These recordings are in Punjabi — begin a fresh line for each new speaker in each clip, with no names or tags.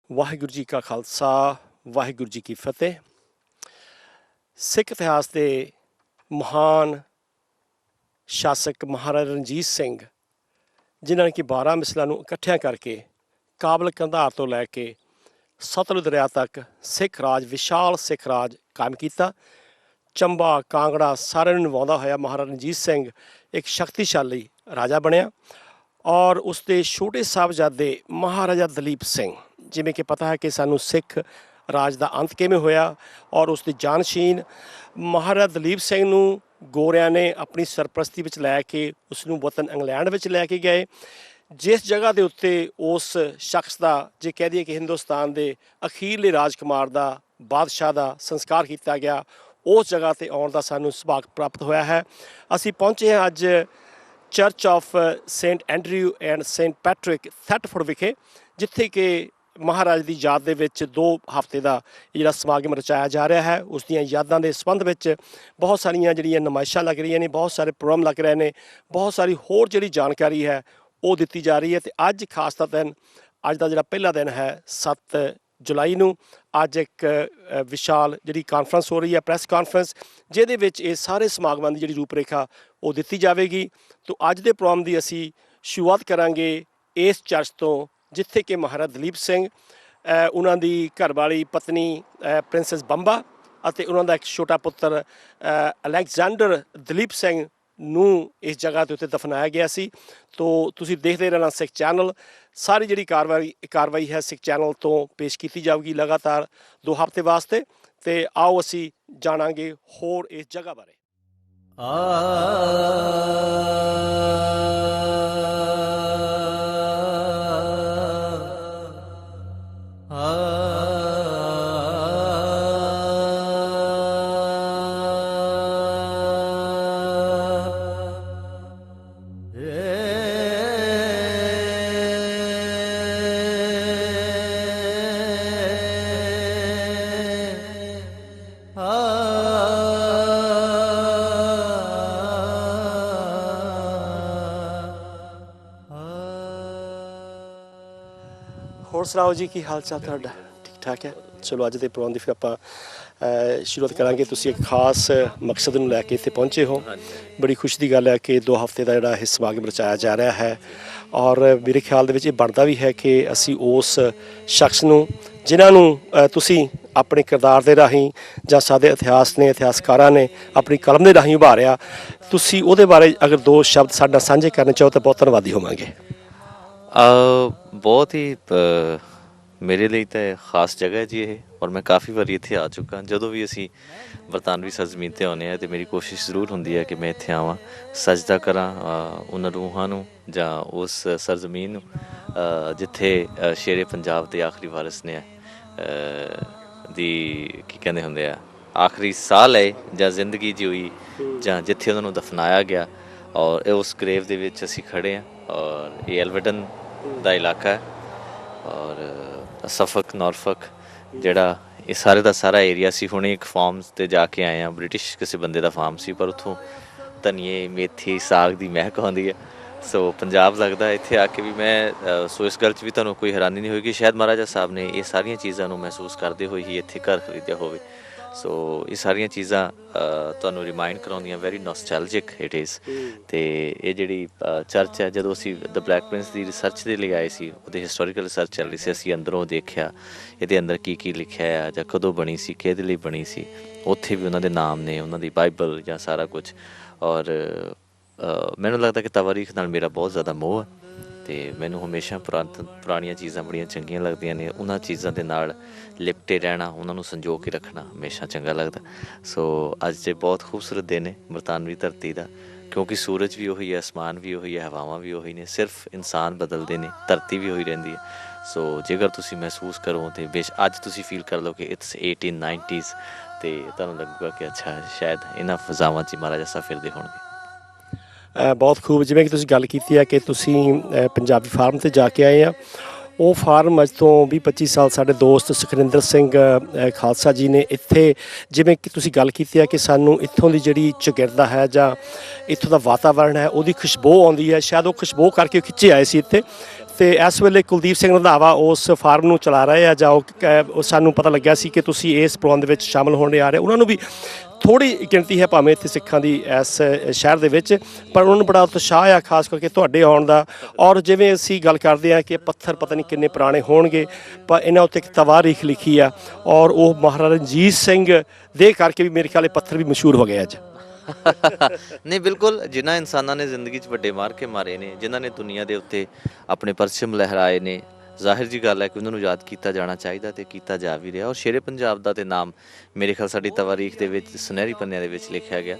ਵਾਹਿਗੁਰੂ ਜੀ ਕਾ ਖਾਲਸਾ ਵਾਹਿਗੁਰੂ ਜੀ ਕੀ ਫਤਿਹ। ਸਿੱਖ ਇਤਿਹਾਸ ਦੇ ਮਹਾਨ ਸ਼ਾਸਕ ਮਹਾਰਾਜਾ ਰਣਜੀਤ ਸਿੰਘ, ਜਿਨ੍ਹਾਂ ਨੇ ਕਿ 12 ਮਿਸਲਾਂ ਨੂੰ ਇਕੱਠਿਆਂ ਕਰਕੇ ਕਾਬਲ ਕੰਧਾਰ ਤੋਂ ਲੈ ਕੇ ਸਤਲੁਜ ਦਰਿਆ ਤੱਕ ਸਿੱਖ ਰਾਜ, ਵਿਸ਼ਾਲ ਸਿੱਖ ਰਾਜ ਕਾਇਮ ਕੀਤਾ। ਚੰਬਾ, ਕਾਂਗੜਾ ਸਾਰਿਆਂ ਨੂੰ ਨਿਭਾਉਂਦਾ ਹੋਇਆ ਮਹਾਰਾਜਾ ਰਣਜੀਤ ਸਿੰਘ ਇੱਕ ਸ਼ਕਤੀਸ਼ਾਲੀ ਰਾਜਾ ਬਣਿਆ। ਔਰ ਉਸ ਦੇ ਛੋਟੇ ਸਾਹਿਬਜ਼ਾਦੇ ਮਹਾਰਾਜਾ ਦਲੀਪ ਸਿੰਘ, ਜਿਵੇਂ ਕਿ ਪਤਾ ਹੈ ਕਿ ਸਾਨੂੰ ਸਿੱਖ ਰਾਜ ਦਾ ਅੰਤ ਕਿਵੇਂ ਹੋਇਆ, ਔਰ ਉਸ ਦੇ ਜਾਨਸ਼ੀਨ ਮਹਾਰਾਜਾ ਦਲੀਪ ਸਿੰਘ ਨੂੰ ਗੋਰਿਆਂ ਨੇ ਆਪਣੀ ਸਰਪ੍ਰਸਤੀ ਵਿੱਚ ਲੈ ਕੇ ਉਸ ਨੂੰ ਵਤਨ ਇੰਗਲੈਂਡ ਵਿੱਚ ਲੈ ਕੇ ਗਏ। ਜਿਸ ਜਗ੍ਹਾ ਦੇ ਉੱਤੇ ਉਸ ਸ਼ਖਸ ਦਾ, ਜੇ ਕਹਿ ਦਈਏ ਕਿ ਹਿੰਦੁਸਤਾਨ ਦੇ ਅਖੀਰਲੇ ਰਾਜਕੁਮਾਰ ਦਾ, ਬਾਦਸ਼ਾਹ ਦਾ ਸੰਸਕਾਰ ਕੀਤਾ ਗਿਆ, ਉਸ ਜਗ੍ਹਾ 'ਤੇ ਆਉਣ ਦਾ ਸਾਨੂੰ ਸੁਭਾਗ ਪ੍ਰਾਪਤ ਹੋਇਆ ਹੈ। ਅਸੀਂ ਪਹੁੰਚੇ ਹਾਂ ਅੱਜ church of Saint Andrew and Saint Patrick Thetford ਵਿਖੇ, ਜਿੱਥੇ ਕਿ ਮਹਾਰਾਜ ਦੀ ਯਾਦ ਦੇ ਵਿੱਚ 2 ਹਫ਼ਤੇ ਦਾ ਜਿਹੜਾ ਸਮਾਗਮ ਰਚਾਇਆ ਜਾ ਰਿਹਾ ਹੈ। ਉਸ ਦੀਆਂ ਯਾਦਾਂ ਦੇ ਸੰਬੰਧ ਵਿੱਚ ਬਹੁਤ ਸਾਰੀਆਂ ਜਿਹੜੀਆਂ ਨੁਮਾਇਸ਼ਾਂ ਲੱਗ ਰਹੀਆਂ ਨੇ, ਬਹੁਤ ਸਾਰੇ ਪ੍ਰੋਗਰਾਮ ਲੱਗ ਰਹੇ ਨੇ, ਬਹੁਤ ਸਾਰੀ ਹੋਰ ਜਿਹੜੀ ਜਾਣਕਾਰੀ ਹੈ ਉਹ ਦਿੱਤੀ ਜਾ ਰਹੀ ਹੈ। ਅਤੇ ਅੱਜ ਖਾਸ ਦਾ ਦਿਨ, ਅੱਜ ਦਾ ਜਿਹੜਾ ਪਹਿਲਾ ਦਿਨ ਹੈ 7 ਜੁਲਾਈ ਨੂੰ, ਅੱਜ ਇੱਕ ਵਿਸ਼ਾਲ ਜਿਹੜੀ ਕਾਨਫਰੰਸ ਹੋ ਰਹੀ ਹੈ, ਪ੍ਰੈਸ ਕਾਨਫਰੰਸ, ਜਿਹਦੇ ਵਿੱਚ ਇਹ ਸਾਰੇ ਸਮਾਗਮਾਂ ਦੀ ਜਿਹੜੀ ਰੂਪਰੇਖਾ ਉਹ ਦਿੱਤੀ ਜਾਵੇਗੀ। ਤਾਂ ਅੱਜ ਦੇ ਪ੍ਰੋਗਰਾਮ ਦੀ ਅਸੀਂ ਸ਼ੁਰੂਆਤ ਕਰਾਂਗੇ ਇਸ ਚਰਚ ਤੋਂ, ਜਿੱਥੇ ਕਿ ਮਹਾਰਾਜਾ ਦਲੀਪ ਸਿੰਘ, ਉਹਨਾਂ ਦੀ ਘਰਵਾਲੀ ਪਤਨੀ ਪ੍ਰਿੰਸੈਸ ਬੰਬਾ ਅਤੇ ਉਹਨਾਂ ਦਾ ਇੱਕ ਛੋਟਾ ਪੁੱਤਰ ਅਲੈਗਜ਼ੈਂਡਰ ਦਲੀਪ ਸਿੰਘ ਨੂੰ ਇਸ ਜਗ੍ਹਾ ਦੇ ਉੱਤੇ ਦਫਨਾਇਆ ਗਿਆ ਸੀ। ਤੋ ਤੁਸੀਂ ਦੇਖਦੇ ਰਹਿਣਾ ਸਿੱਖ ਚੈਨਲ। ਸਾਰੀ ਜਿਹੜੀ ਕਾਰਵਾਈ ਹੈ ਸਿੱਖ ਚੈਨਲ ਤੋਂ ਪੇਸ਼ ਕੀਤੀ ਜਾਊਗੀ ਲਗਾਤਾਰ 2 ਹਫ਼ਤੇ ਵਾਸਤੇ। ਅਤੇ ਆਓ ਅਸੀਂ ਜਾਣਾਂਗੇ ਹੋਰ ਇਸ ਜਗ੍ਹਾ ਬਾਰੇ। ਹੋਰ ਸੁਣਾਓ ਜੀ, ਕੀ ਹਾਲ ਚਾਲ ਤੁਹਾਡਾ? ਠੀਕ ਠਾਕ ਹੈ। ਚਲੋ ਅੱਜ ਦੇ ਪ੍ਰੋਗਰਾਮ ਦੀ ਫਿਰ ਆਪਾਂ ਸ਼ੁਰੂਆਤ ਕਰਾਂਗੇ। ਤੁਸੀਂ ਇੱਕ ਖਾਸ ਮਕਸਦ ਨੂੰ ਲੈ ਕੇ ਇੱਥੇ ਪਹੁੰਚੇ ਹੋ। ਬੜੀ ਖੁਸ਼ੀ ਦੀ ਗੱਲ ਹੈ ਕਿ 2 ਹਫ਼ਤੇ ਦਾ ਜਿਹੜਾ ਇਹ ਸਮਾਗਮ ਰਚਾਇਆ ਜਾ ਰਿਹਾ ਹੈ। ਔਰ ਮੇਰੇ ਖਿਆਲ ਦੇ ਵਿੱਚ ਇਹ ਬਣਦਾ ਵੀ ਹੈ ਕਿ ਅਸੀਂ ਉਸ ਸ਼ਖਸ ਨੂੰ, ਜਿਨ੍ਹਾਂ ਨੂੰ ਤੁਸੀਂ ਆਪਣੇ ਕਿਰਦਾਰ ਦੇ ਰਾਹੀਂ ਜਾਂ ਸਾਡੇ ਇਤਿਹਾਸ ਨੇ, ਇਤਿਹਾਸਕਾਰਾਂ ਨੇ ਆਪਣੀ ਕਲਮ ਦੇ ਰਾਹੀਂ ਉਭਾਰਿਆ, ਤੁਸੀਂ ਉਹਦੇ ਬਾਰੇ ਅਗਰ 2 ਸ਼ਬਦ ਸਾਡੇ ਨਾਲ ਸਾਂਝੇ ਕਰਨੇ ਚਾਹੋ ਤਾਂ ਬਹੁਤ ਧੰਨਵਾਦੀ ਹੋਵਾਂਗੇ।
ਬਹੁਤ ਹੀ ਮੇਰੇ ਲਈ ਤਾਂ ਖਾਸ ਜਗ੍ਹਾ ਹੈ ਜੀ ਇਹ, ਔਰ ਮੈਂ ਕਾਫੀ ਵਾਰੀ ਇੱਥੇ ਆ ਚੁੱਕਾ। ਜਦੋਂ ਵੀ ਅਸੀਂ ਬਰਤਾਨਵੀ ਸਰਜ਼ਮੀਨ 'ਤੇ ਆਉਂਦੇ ਹਾਂ ਤਾਂ ਮੇਰੀ ਕੋਸ਼ਿਸ਼ ਜ਼ਰੂਰ ਹੁੰਦੀ ਹੈ ਕਿ ਮੈਂ ਇੱਥੇ ਆਵਾਂ, ਸਜਦਾ ਕਰਾਂ ਉਹਨਾਂ ਰੂਹਾਂ ਨੂੰ ਜਾਂ ਉਸ ਸਰਜ਼ਮੀਨ ਨੂੰ ਜਿੱਥੇ ਸ਼ੇਰੇ ਪੰਜਾਬ ਦੇ ਆਖਰੀ ਵਾਰਿਸ ਨੇ ਦੀ ਕੀ ਕਹਿੰਦੇ ਹੁੰਦੇ ਆ, ਆਖਰੀ ਸਾਹ ਲਏ ਜਾਂ ਜ਼ਿੰਦਗੀ ਜਿਉਈ, ਜਾਂ ਜਿੱਥੇ ਉਹਨਾਂ ਨੂੰ ਦਫਨਾਇਆ ਗਿਆ। ਔਰ ਉਸ ਗਰੇਵ ਦੇ ਵਿੱਚ ਅਸੀਂ ਖੜ੍ਹੇ ਹਾਂ। ਔਰ ਇਹ ਐਲਵਰਟਨ ਦਾ ਇਲਾਕਾ ਹੈ, ਔਰ ਸਫਕ, ਨੌਰਫਕ, ਜਿਹੜਾ ਇਹ ਸਾਰੇ ਦਾ ਸਾਰਾ ਏਰੀਆ ਸੀ। ਹੁਣੇ ਇੱਕ ਫਾਰਮਸ 'ਤੇ ਜਾ ਕੇ ਆਏ ਹਾਂ, ਬ੍ਰਿਟਿਸ਼ ਕਿਸੇ ਬੰਦੇ ਦਾ ਫਾਰਮ ਸੀ, ਪਰ ਉੱਥੋਂ ਧਨੀਏ, ਮੇਥੀ, ਸਾਗ ਦੀ ਮਹਿਕ ਆਉਂਦੀ ਹੈ। ਸੋ ਪੰਜਾਬ ਲੱਗਦਾ ਇੱਥੇ ਆ ਕੇ ਵੀ ਮੈਂ। ਸੋ ਇਸ ਗੱਲ 'ਚ ਵੀ ਤੁਹਾਨੂੰ ਕੋਈ ਹੈਰਾਨੀ ਨਹੀਂ ਹੋਏਗੀ, ਸ਼ਾਇਦ ਮਹਾਰਾਜਾ ਸਾਹਿਬ ਨੇ ਇਹ ਸਾਰੀਆਂ ਚੀਜ਼ਾਂ ਨੂੰ ਮਹਿਸੂਸ ਕਰਦੇ ਹੋਏ ਹੀ ਇੱਥੇ ਘਰ ਖਰੀਦਿਆ ਹੋਵੇ। ਸੋ ਇਹ ਸਾਰੀਆਂ ਚੀਜ਼ਾਂ ਤੁਹਾਨੂੰ ਰਿਮਾਇੰਡ ਕਰਾਉਂਦੀਆਂ, ਵੈਰੀ ਨੋਸਟੈਲਜਿਕ ਇਟ ਇਜ਼। ਅਤੇ ਇਹ ਜਿਹੜੀ ਚਰਚ ਹੈ, ਜਦੋਂ ਅਸੀਂ ਦ ਬਲੈਕ ਪ੍ਰਿੰਸ ਦੀ ਰਿਸਰਚ ਦੇ ਲਈ ਆਏ ਸੀ, ਉਹਦੀ ਹਿਸਟੋਰੀਕਲ ਰਿਸਰਚ ਚੱਲ ਰਹੀ ਸੀ, ਅਸੀਂ ਅੰਦਰੋਂ ਦੇਖਿਆ ਇਹਦੇ ਅੰਦਰ ਕੀ ਕੀ ਲਿਖਿਆ ਆ, ਜਾਂ ਕਦੋਂ ਬਣੀ ਸੀ, ਕਿਹਦੇ ਲਈ ਬਣੀ ਸੀ। ਉੱਥੇ ਵੀ ਉਹਨਾਂ ਦੇ ਨਾਮ ਨੇ, ਉਹਨਾਂ ਦੀ ਬਾਈਬਲ ਜਾਂ ਸਾਰਾ ਕੁਛ। ਔਰ ਮੈਨੂੰ ਲੱਗਦਾ ਕਿ ਤਵਾਰੀਖ ਨਾਲ ਮੇਰਾ ਬਹੁਤ ਜ਼ਿਆਦਾ ਮੋਹ ਹੈ, ਅਤੇ ਮੈਨੂੰ ਹਮੇਸ਼ਾ ਪੁਰਾਣੀਆਂ ਚੀਜ਼ਾਂ ਬੜੀਆਂ ਚੰਗੀਆਂ ਲੱਗਦੀਆਂ ਨੇ। ਉਹਨਾਂ ਚੀਜ਼ਾਂ ਦੇ ਨਾਲ ਲਿਪਟੇ ਰਹਿਣਾ, ਉਹਨਾਂ ਨੂੰ ਸੰਜੋ ਕੇ ਰੱਖਣਾ ਹਮੇਸ਼ਾ ਚੰਗਾ ਲੱਗਦਾ। ਸੋ ਅੱਜ ਦੇ ਬਹੁਤ ਖੂਬਸੂਰਤ ਦਿਨ ਹੈ ਬਰਤਾਨਵੀ ਧਰਤੀ ਦਾ, ਕਿਉਂਕਿ ਸੂਰਜ ਵੀ ਉਹੀ ਹੈ, ਅਸਮਾਨ ਵੀ ਉਹੀ ਹੈ, ਹਵਾਵਾਂ ਵੀ ਉਹੀ ਨੇ, ਸਿਰਫ ਇਨਸਾਨ ਬਦਲਦੇ ਨੇ, ਧਰਤੀ ਵੀ ਉਹੀ ਰਹਿੰਦੀ ਹੈ। ਸੋ ਜੇਕਰ ਤੁਸੀਂ ਮਹਿਸੂਸ ਕਰੋ ਅਤੇ ਅੱਜ ਤੁਸੀਂ ਫੀਲ ਕਰ ਲਓ ਕਿ ਇਟਸ 1890s, ਅਤੇ ਤੁਹਾਨੂੰ ਲੱਗੂਗਾ ਕਿ ਅੱਛਾ ਸ਼ਾਇਦ ਇਹਨਾਂ ਫਜ਼ਾਵਾਂ 'ਚ ਮਹਾਰਾਜਾ ਸਾਹਿਬ ਫਿਰਦੇ ਹੋਣਗੇ।
ਬਹੁਤ ਖੂਬ। ਜਿਵੇਂ ਕਿ ਤੁਸੀਂ ਗੱਲ ਕੀਤੀ ਹੈ ਕਿ ਤੁਸੀਂ ਪੰਜਾਬੀ ਫਾਰਮ 'ਤੇ ਜਾ ਕੇ ਆਏ ਆ, ਉਹ ਫਾਰਮ ਅੱਜ ਤੋਂ 20-25 ਸਾਲ ਸਾਡੇ ਦੋਸਤ ਸੁਖਰਿੰਦਰ ਸਿੰਘ ਖਾਲਸਾ ਜੀ ਨੇ ਇੱਥੇ, ਜਿਵੇਂ ਕਿ ਤੁਸੀਂ ਗੱਲ ਕੀਤੀ ਹੈ ਕਿ ਸਾਨੂੰ ਇੱਥੋਂ ਦੀ ਜਿਹੜੀ ਚੌਗਿਰਦਾ ਹੈ ਜਾਂ ਇੱਥੋਂ ਦਾ ਵਾਤਾਵਰਨ ਹੈ, ਉਹਦੀ ਖੁਸ਼ਬੂ ਆਉਂਦੀ ਹੈ, ਸ਼ਾਇਦ ਉਹ ਖੁਸ਼ਬੂ ਕਰਕੇ ਖਿੱਚੇ ਆਏ ਸੀ ਇੱਥੇ। ਤੇ ਇਸ ਵੇਲੇ ਕੁਲਦੀਪ ਸਿੰਘ ਰੰਧਾਵਾ ਉਸ ਫਾਰਮ ਨੂੰ ਚਲਾ ਰਹੇ ਆ ਜਾਂ ਉਹ ਸਾਨੂੰ ਪਤਾ ਲੱਗਿਆ ਸੀ ਕਿ ਤੁਸੀਂ ਇਸ ਪ੍ਰੋਗਰਾਮ ਦੇ ਵਿੱਚ ਸ਼ਾਮਲ ਹੋਣ ਆ ਰਹੇ ਉਹਨਾਂ ਨੂੰ ਵੀ ਥੋੜ੍ਹੀ ਗਿਣਤੀ ਹੈ ਭਾਵੇਂ ਇੱਥੇ ਸਿੱਖਾਂ ਦੀ ਇਸ ਸ਼ਹਿਰ ਦੇ ਵਿੱਚ, ਪਰ ਉਹਨਾਂ ਨੂੰ ਬੜਾ ਉਤਸ਼ਾਹ ਆ ਖਾਸ ਕਰਕੇ ਤੁਹਾਡੇ ਆਉਣ ਦਾ। ਔਰ ਜਿਵੇਂ ਅਸੀਂ ਗੱਲ ਕਰਦੇ ਹਾਂ ਕਿ ਪੱਥਰ ਪਤਾ ਨਹੀਂ ਕਿੰਨੇ ਪੁਰਾਣੇ ਹੋਣਗੇ, ਪਰ ਇਹਨਾਂ ਉੱਤੇ ਇੱਕ ਤਵਾਰੀਖ ਲਿਖੀ ਆ ਔਰ ਉਹ ਮਹਾਰਾਜਾ ਰਣਜੀਤ ਸਿੰਘ ਦੇ ਕਰਕੇ ਵੀ ਮੇਰੇ ਖਿਆਲ ਇਹ ਪੱਥਰ ਵੀ ਮਸ਼ਹੂਰ ਹੋ ਗਏ ਅੱਜ।
ਨਹੀਂ ਬਿਲਕੁਲ, ਜਿਨ੍ਹਾਂ ਇਨਸਾਨਾਂ ਨੇ ਜ਼ਿੰਦਗੀ 'ਚ ਵੱਡੇ ਮਾਰ ਕੇ ਮਾਰੇ ਨੇ, ਜਿਨ੍ਹਾਂ ਨੇ ਦੁਨੀਆ ਦੇ ਉੱਤੇ ਆਪਣੇ ਪਰਚਮ ਲਹਿਰਾਏ ਨੇ, ਜ਼ਾਹਿਰ ਜੀ ਗੱਲ ਹੈ ਕਿ ਉਹਨਾਂ ਨੂੰ ਯਾਦ ਕੀਤਾ ਜਾਣਾ ਚਾਹੀਦਾ ਤੇ ਕੀਤਾ ਜਾ ਵੀ ਰਿਹਾ। ਔਰ ਸ਼ੇਰੇ ਪੰਜਾਬ ਦਾ ਤੇ ਨਾਮ ਮੇਰੇ ਖਿਆਲ ਸਾਡੀ ਤਵਾਰੀਖ ਦੇ ਵਿੱਚ ਸੁਨਹਿਰੀ ਪੰਨਿਆਂ ਦੇ ਵਿੱਚ ਲਿਖਿਆ ਗਿਆ।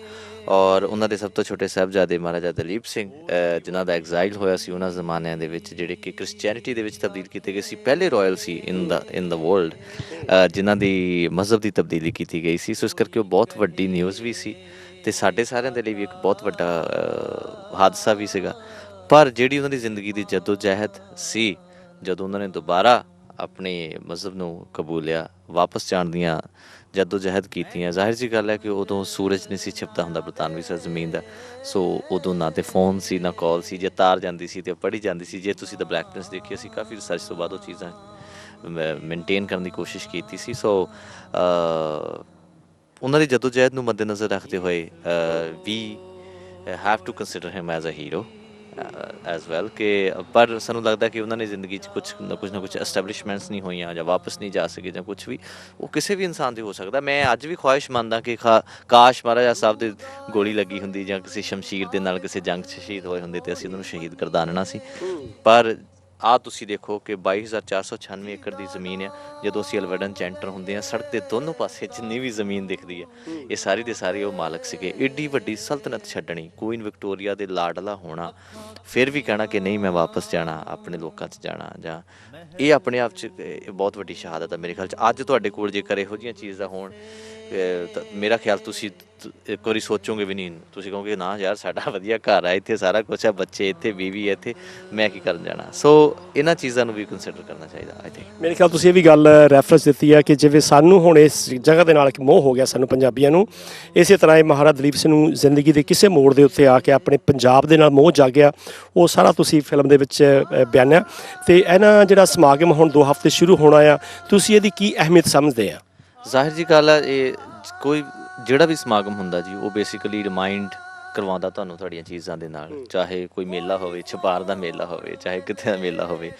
ਔਰ ਉਹਨਾਂ ਦੇ ਸਭ ਤੋਂ ਛੋਟੇ ਸਾਹਿਬਜ਼ਾਦੇ ਮਹਾਰਾਜਾ ਦਲੀਪ ਸਿੰਘ ਜਿਨ੍ਹਾਂ ਦਾ ਐਗਜ਼ਾਈਲ ਹੋਇਆ ਸੀ ਉਹਨਾਂ ਜ਼ਮਾਨਿਆਂ ਦੇ ਵਿੱਚ, ਜਿਹੜੇ ਕਿ ਕ੍ਰਿਸਚੈਨਿਟੀ ਦੇ ਵਿੱਚ ਤਬਦੀਲ ਕੀਤੇ ਗਏ ਸੀ, ਪਹਿਲੇ ਰਾਇਲ ਸੀ ਇਨ ਦਾ ਵਰਲਡ ਜਿਨ੍ਹਾਂ ਦੀ ਮਜ਼ਹਬ ਦੀ ਤਬਦੀਲੀ ਕੀਤੀ ਗਈ ਸੀ। ਸੋ ਇਸ ਕਰਕੇ ਉਹ ਬਹੁਤ ਵੱਡੀ ਨਿਊਜ਼ ਵੀ ਸੀ ਤੇ ਸਾਡੇ ਸਾਰਿਆਂ ਦੇ ਲਈ ਵੀ ਇੱਕ ਬਹੁਤ ਵੱਡਾ ਹਾਦਸਾ ਵੀ ਸੀਗਾ। ਪਰ ਜਿਹੜੀ ਉਹਨਾਂ ਦੀ ਜ਼ਿੰਦਗੀ ਦੀ ਜਦੋਜਹਿਦ ਸੀ, ਜਦੋਂ ਉਹਨਾਂ ਨੇ ਦੁਬਾਰਾ ਆਪਣੇ ਮਜ਼ਹਬ ਨੂੰ ਕਬੂਲਿਆ, ਵਾਪਸ ਜਾਣ ਦੀਆਂ ਜਦੋਜਹਿਦ ਕੀਤੀਆਂ, ਜ਼ਾਹਿਰ ਜੀ ਗੱਲ ਹੈ ਕਿ ਉਦੋਂ ਸੂਰਜ ਨਹੀਂ ਸੀ ਛਿਪਦਾ ਹੁੰਦਾ ਬਰਤਾਨਵੀ ਸਰਜ਼ਮੀਨ ਦਾ। ਸੋ ਉਦੋਂ ਨਾ ਤੇ ਫੋਨ ਸੀ ਨਾ ਕਾਲ ਸੀ, ਜੇ ਤਾਰ ਜਾਂਦੀ ਸੀ ਤੇ ਪੜ੍ਹੀ ਜਾਂਦੀ ਸੀ। ਜੇ ਤੁਸੀਂ ਦ ਬਲੈਕ ਪ੍ਰਿੰਸ ਦੇਖੀ, ਅਸੀਂ ਕਾਫੀ ਰਿਸਰਚ ਤੋਂ ਬਾਅਦ ਉਹ ਚੀਜ਼ਾਂ ਮੇਨਟੇਨ ਕਰਨ ਦੀ ਕੋਸ਼ਿਸ਼ ਕੀਤੀ ਸੀ। ਸੋ ਉਹਨਾਂ ਦੀ ਜਦੋਜਹਿਦ ਨੂੰ ਮੱਦੇਨਜ਼ਰ ਰੱਖਦੇ ਹੋਏ we have to consider him as a hero as well. ਕਿ ਪਰ ਸਾਨੂੰ ਲੱਗਦਾ ਕਿ ਉਹਨਾਂ ਨੇ ਜ਼ਿੰਦਗੀ 'ਚ ਕੁਛ ਨਾ ਕੁਛ ਐਸਟੈਬਲਿਸ਼ਮੈਂਟਸ ਨਹੀਂ ਹੋਈਆਂ ਜਾਂ ਵਾਪਸ ਨਹੀਂ ਜਾ ਸਕੇ ਜਾਂ ਕੁਛ ਵੀ, ਉਹ ਕਿਸੇ ਵੀ ਇਨਸਾਨ 'ਤੇ ਹੋ ਸਕਦਾ। ਮੈਂ ਅੱਜ ਵੀ ਖੁਆਇਸ਼ ਮੰਨਦਾ ਕਿ ਕਾਸ਼ ਮਹਾਰਾਜਾ ਸਾਹਿਬ ਦੇ ਗੋਲੀ ਲੱਗੀ ਹੁੰਦੀ ਜਾਂ ਕਿਸੇ ਸ਼ਮਸ਼ੀਰ ਦੇ ਨਾਲ ਕਿਸੇ ਜੰਗ 'ਚ ਸ਼ਹੀਦ ਹੋਏ ਹੁੰਦੇ ਤੇ ਅਸੀਂ ਉਹਨਾਂ ਨੂੰ ਸ਼ਹੀਦ ਕਰ ਦੇਣਾ ਸੀ। ਪਰ ਆਹ ਤੁਸੀਂ ਦੇਖੋ ਕਿ 22,496 ਏਕੜ ਦੀ ਜ਼ਮੀਨ ਆ। ਜਦੋਂ ਅਸੀਂ ਅਲਵੈਡਨ 'ਚ ਐਂਟਰ ਹੁੰਦੇ ਹਾਂ, ਸੜਕ ਦੇ ਦੋਨੋਂ ਪਾਸੇ ਜਿੰਨੀ ਵੀ ਜ਼ਮੀਨ ਦਿਖਦੀ ਹੈ, ਇਹ ਸਾਰੀ ਦੇ ਸਾਰੇ ਉਹ ਮਾਲਕ ਸੀਗੇ। ਏਡੀ ਵੱਡੀ ਸਲਤਨਤ ਛੱਡਣੀ, ਕੁਈਨ ਵਿਕਟੋਰੀਆ ਦੇ ਲਾਡਲਾ ਹੋਣਾ, ਫਿਰ ਵੀ ਕਹਿਣਾ ਕਿ ਨਹੀਂ ਮੈਂ ਵਾਪਸ ਜਾਣਾ, ਆਪਣੇ ਲੋਕਾਂ 'ਚ ਜਾਣਾ, ਜਾਂ ਇਹ ਆਪਣੇ ਆਪ 'ਚ ਬਹੁਤ ਵੱਡੀ ਸ਼ਹਾਦਤ ਹੈ ਮੇਰੇ ਖਿਆਲ 'ਚ। ਅੱਜ ਤੁਹਾਡੇ ਕੋਲ ਜੇਕਰ ਇਹੋ ਜਿਹੀਆਂ ਚੀਜ਼ਾਂ ਹੋਣ, ਮੇਰਾ ਖਿਆਲ ਤੁਸੀਂ ਇੱਕ ਵਾਰੀ ਸੋਚੋਗੇ ਵੀ ਨਹੀਂ, ਤੁਸੀਂ ਕਹੋਗੇ ਨਾ ਯਾਰ ਸਾਡਾ ਵਧੀਆ ਘਰ ਹੈ, ਇੱਥੇ ਸਾਰਾ ਕੁਛ ਹੈ, ਬੱਚੇ ਇੱਥੇ, ਬੀਵੀ ਇੱਥੇ, ਮੈਂ ਕੀ ਕਰਨ ਜਾਣਾ। ਸੋ ਇਹਨਾਂ ਚੀਜ਼ਾਂ ਨੂੰ ਵੀ ਕੰਸੀਡਰ ਕਰਨਾ ਚਾਹੀਦਾ ਆਈ ਥਿੰਕ।
ਮੇਰੇ ਖਿਆਲ ਤੁਸੀਂ ਇਹ ਵੀ ਗੱਲ ਰੈਫਰੈਂਸ ਦਿੱਤੀ ਹੈ ਕਿ ਜਿਵੇਂ ਸਾਨੂੰ ਹੁਣ ਇਸ ਜਗ੍ਹਾ ਦੇ ਨਾਲ ਇੱਕ ਮੋਹ ਹੋ ਗਿਆ ਸਾਨੂੰ ਪੰਜਾਬੀਆਂ ਨੂੰ, ਇਸੇ ਤਰ੍ਹਾਂ ਇਹ ਮਹਾਰਾਜਾ ਦਲੀਪ ਸਿੰਘ ਨੂੰ ਜ਼ਿੰਦਗੀ ਦੇ ਕਿਸੇ ਮੋੜ ਦੇ ਉੱਤੇ ਆ ਕੇ ਆਪਣੇ ਪੰਜਾਬ ਦੇ ਨਾਲ ਮੋਹ ਜਾਗਿਆ, ਉਹ ਸਾਰਾ ਤੁਸੀਂ ਫਿਲਮ ਦੇ ਵਿੱਚ ਬਿਆਨਿਆ। ਅਤੇ ਇਹਨਾਂ ਜਿਹੜਾ ਸਮਾਗਮ ਹੁਣ 2 ਹਫ਼ਤੇ ਸ਼ੁਰੂ ਹੋਣਾ ਆ, ਤੁਸੀਂ ਇਹਦੀ ਕੀ ਅਹਿਮੀਅਤ ਸਮਝਦੇ ਆ?
ਜ਼ਾਹਿਰ ਜੀ ਗੱਲ ਹੈ, ਇਹ ਕੋਈ ਜਿਹੜਾ ਵੀ ਸਮਾਗਮ ਹੁੰਦਾ ਜੀ, ਉਹ ਬੇਸਿਕਲੀ ਰਿਮਾਈਂਡ ਕਰਵਾਉਂਦਾ ਤੁਹਾਨੂੰ ਤੁਹਾਡੀਆਂ ਚੀਜ਼ਾਂ ਦੇ ਨਾਲ। ਚਾਹੇ ਕੋਈ ਮੇਲਾ ਹੋਵੇ, ਛਪਾਰ ਦਾ ਮੇਲਾ ਹੋਵੇ, ਚਾਹੇ ਕਿਤੇ ਦਾ ਮੇਲਾ ਹੋਵੇ,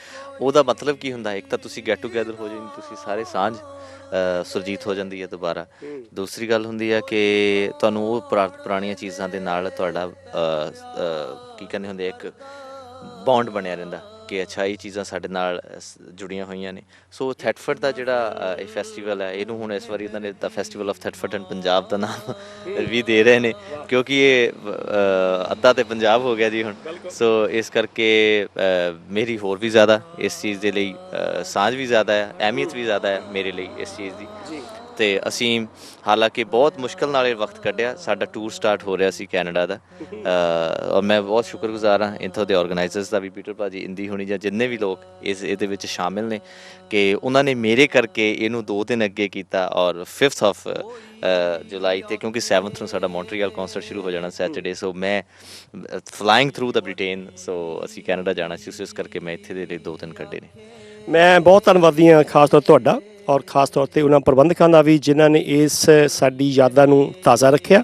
ਉਹਦਾ ਮਤਲਬ ਕੀ ਹੁੰਦਾ? ਇੱਕ ਤਾਂ ਤੁਸੀਂ ਗੈਟ ਟੂਗੈਦਰ ਹੋ ਜਾਂਦੇ, ਤੁਸੀਂ ਸਾਰੇ ਸਾਂਝ ਸੁਰਜੀਤ ਹੋ ਜਾਂਦੀ ਹੈ ਦੁਬਾਰਾ। ਦੂਸਰੀ ਗੱਲ ਹੁੰਦੀ ਹੈ ਕਿ ਤੁਹਾਨੂੰ ਉਹ ਪੁਰਾਣੀਆਂ ਚੀਜ਼ਾਂ ਦੇ ਨਾਲ ਤੁਹਾਡਾ ਕੀ ਕਹਿੰਦੇ ਹੁੰਦੇ, ਇੱਕ ਬੌਂਡ ਬਣਿਆ ਰਹਿੰਦਾ ਕਿ ਅੱਛਾ ਇਹ ਚੀਜ਼ਾਂ ਸਾਡੇ ਨਾਲ ਜੁੜੀਆਂ ਹੋਈਆਂ ਨੇ। ਸੋ ਥੈਟਫਰਡ ਦਾ ਜਿਹੜਾ ਇਹ ਫੈਸਟੀਵਲ ਹੈ, ਇਹਨੂੰ ਹੁਣ ਇਸ ਵਾਰੀ ਇਹਨਾਂ ਨੇ ਦਾ ਫੈਸਟੀਵਲ ਆਫ ਥੈਟਫਰਡ ਐਂਡ ਪੰਜਾਬ ਦਾ ਨਾਮ ਵੀ ਦੇ ਰਹੇ ਨੇ, ਕਿਉਂਕਿ ਇਹ ਅੱਧਾ ਤੇ ਪੰਜਾਬ ਹੋ ਗਿਆ ਜੀ ਹੁਣ। ਸੋ ਇਸ ਕਰਕੇ ਮੇਰੀ ਹੋਰ ਵੀ ਜ਼ਿਆਦਾ ਇਸ ਚੀਜ਼ ਦੇ ਲਈ ਸਾਂਝ ਵੀ ਜ਼ਿਆਦਾ ਹੈ, ਅਹਿਮੀਅਤ ਵੀ ਜ਼ਿਆਦਾ ਹੈ ਮੇਰੇ ਲਈ ਇਸ ਚੀਜ਼ ਦੀ। ਅਤੇ ਅਸੀਂ ਹਾਲਾਂਕਿ ਬਹੁਤ ਮੁਸ਼ਕਿਲ ਨਾਲ ਇਹ ਵਕਤ ਕੱਢਿਆ। ਸਾਡਾ ਟੂਰ ਸਟਾਰਟ ਹੋ ਰਿਹਾ ਸੀ ਕੈਨੇਡਾ ਦਾ, ਔਰ ਮੈਂ ਬਹੁਤ ਸ਼ੁਕਰਗੁਜ਼ਾਰ ਹਾਂ ਇੱਥੋਂ ਦੇ ਔਰਗਨਾਈਜ਼ਰਸ ਦਾ ਵੀ, ਪੀਟਰ ਭਾਜੀ, ਇੰਦੀ ਹੋਣੀ, ਜਾਂ ਜਿੰਨੇ ਵੀ ਲੋਕ ਇਹਦੇ ਵਿੱਚ ਸ਼ਾਮਿਲ ਨੇ, ਕਿ ਉਹਨਾਂ ਨੇ ਮੇਰੇ ਕਰਕੇ ਇਹਨੂੰ 2 ਦਿਨ ਅੱਗੇ ਕੀਤਾ। ਔਰ 5th ਆਫ ਜੁਲਾਈ 'ਤੇ, ਕਿਉਂਕਿ 7th ਨੂੰ ਸਾਡਾ ਮੌਂਟਰੀਅਲ ਕੌਂਸਰਟ ਸ਼ੁਰੂ ਹੋ ਜਾਣਾ ਸੈਟਰਡੇ, ਸੋ ਮੈਂ ਫਲਾਈਂਗ ਥਰੂ ਦਾ ਬ੍ਰਿਟੇਨ, ਸੋ ਅਸੀਂ ਕੈਨੇਡਾ ਜਾਣਾ ਸੀ, ਇਸ ਕਰਕੇ ਮੈਂ ਇੱਥੇ ਦੇ ਲਈ 2 ਦਿਨ ਕੱਢੇ ਨੇ। ਮੈਂ
ਬਹੁਤ ਧੰਨਵਾਦੀ ਹਾਂ ਖਾਸ ਤੌਰ ਤੁਹਾਡਾ, ਔਰ ਖ਼ਾਸ ਤੌਰ 'ਤੇ ਉਹਨਾਂ ਪ੍ਰਬੰਧਕਾਂ ਦਾ ਵੀ ਜਿਨ੍ਹਾਂ ਨੇ ਇਸ ਸਾਡੀ ਯਾਦਾਂ ਨੂੰ ਤਾਜ਼ਾ ਰੱਖਿਆ।